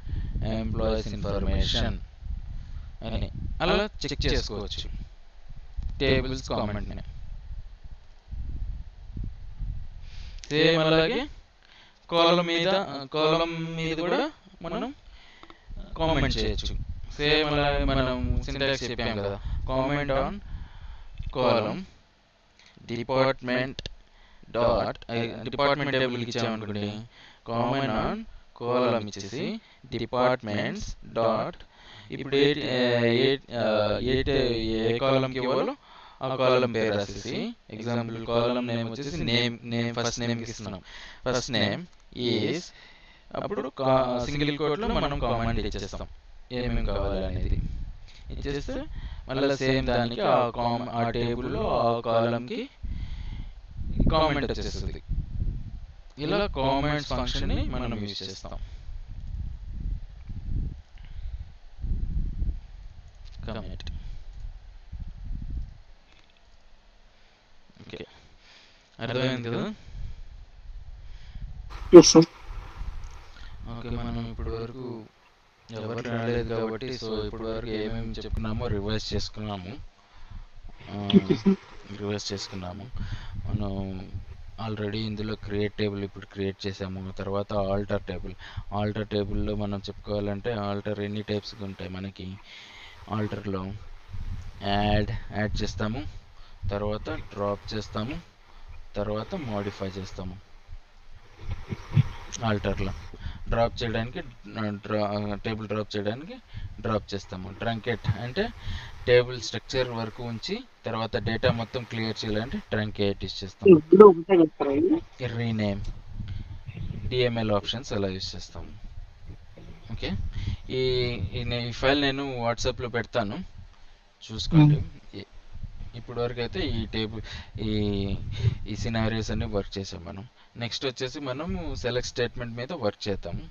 employees information అని అలా చెక్ చేసుకోవచ్చు టేబుల్స్ కామెంట్ని. సేమ్ అలాగే కాలం మీద కూడా మనం కామెంట్ చేయొచ్చు. సేమ్ అలాగే మనం సింటాక్స్ చెప్పాం కదా, కామెంట్ ఆన్ కాలం డిపార్ట్మెంట్ టేబుల్కి ఇచ్చామనుకోండి, కామెంట్ ఆన్ కాలం ఇచ్చేసి డిపార్ట్మెంట్స్ డాట్ ఇప్పుడు ఏ కాలంకి ఇవ్వాలో ఆ కాలం పేరు రాసేసి, ఎగ్జాంపుల్ కాలం నేమ్ వచ్చేసి నేమ్ ఫస్ట్ నేమ్కి ఇస్తున్నాం, ఫస్ట్ నేమ్ ఈజ్ అప్పుడు సింగిల్ కోట్లో మనం కామెంట్ ఇచ్చేస్తాం ఏమేమి కావాలి అనేది ఇచ్చేస్తే మళ్ళీ సేమ్ దానికి ఆ టేబుల్లో ఆ కాలంకి కామెంట్ వచ్చేస్తుంది. ఇలా కామెంట్స్ ఫంక్షన్ని మనం యూజ్ చేస్తాం. కామెంట్ ఓకే, అర్థమైంది కదా. ఓకే, మనం ఇప్పటి వరకు ఎవరు రాలేదు కాబట్టి సో ఇప్పటి వరకు ఏమేమి చెప్పుకున్నామో రివైజ్ చేసుకున్నాము. మనం ఆల్రెడీ ఇందులో క్రియేట్ టేబుల్ ఇప్పుడు క్రియేట్ చేసాము. తర్వాత ఆల్టర్ టేబుల్లో మనం చెప్పుకోవాలంటే ఆల్టర్ ఎన్ని టైప్స్గా ఉంటాయి మనకి. ఆల్టర్లో యాడ్ చేస్తాము, తర్వాత డ్రాప్ చేస్తాము, తర్వాత మోడిఫై చేస్తాము. ఆల్టర్లో డ్రాప్ చేయడానికి టేబుల్ డ్రాప్ చేస్తాము. ట్రంకేట్ అంటే టేబుల్ స్ట్రక్చర్ వరకు ఉంచి తర్వాత డేటా మొత్తం క్లియర్ చేయాలంటే ట్రంకేట్ ఇచ్చేస్తాము. రీనేమ్ డిఎంఎల్ ఆప్షన్స్ అలా యూజ్ చేస్తాము. ఓకే, ఈ ఫైల్ నేను వాట్సాప్లో పెడతాను, చూసుకోండి. ఇప్పుడు వరకు అయితే ఈ టేబుల్ ఈ సినారియోస్ అన్ని వర్క్ చేసాం మనం. నెక్స్ట్ వచ్చేసి మనము సెలెక్ట్ స్టేట్మెంట్ మీద వర్క్ చేద్దాము.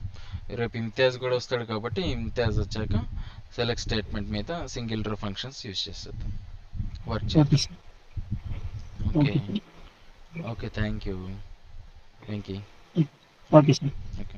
రేపు ఇమ్తియాజ్ కూడా వస్తాడు కాబట్టి ఇమ్తియాజ్ వచ్చాక సెలెక్ట్ స్టేట్మెంట్ మీద సింగిల్ రో ఫంక్షన్స్ యూజ్ చేసేద్దాం, వర్క్ చేద్దాం. Okay, thank you Venky. Okay sir. Okay.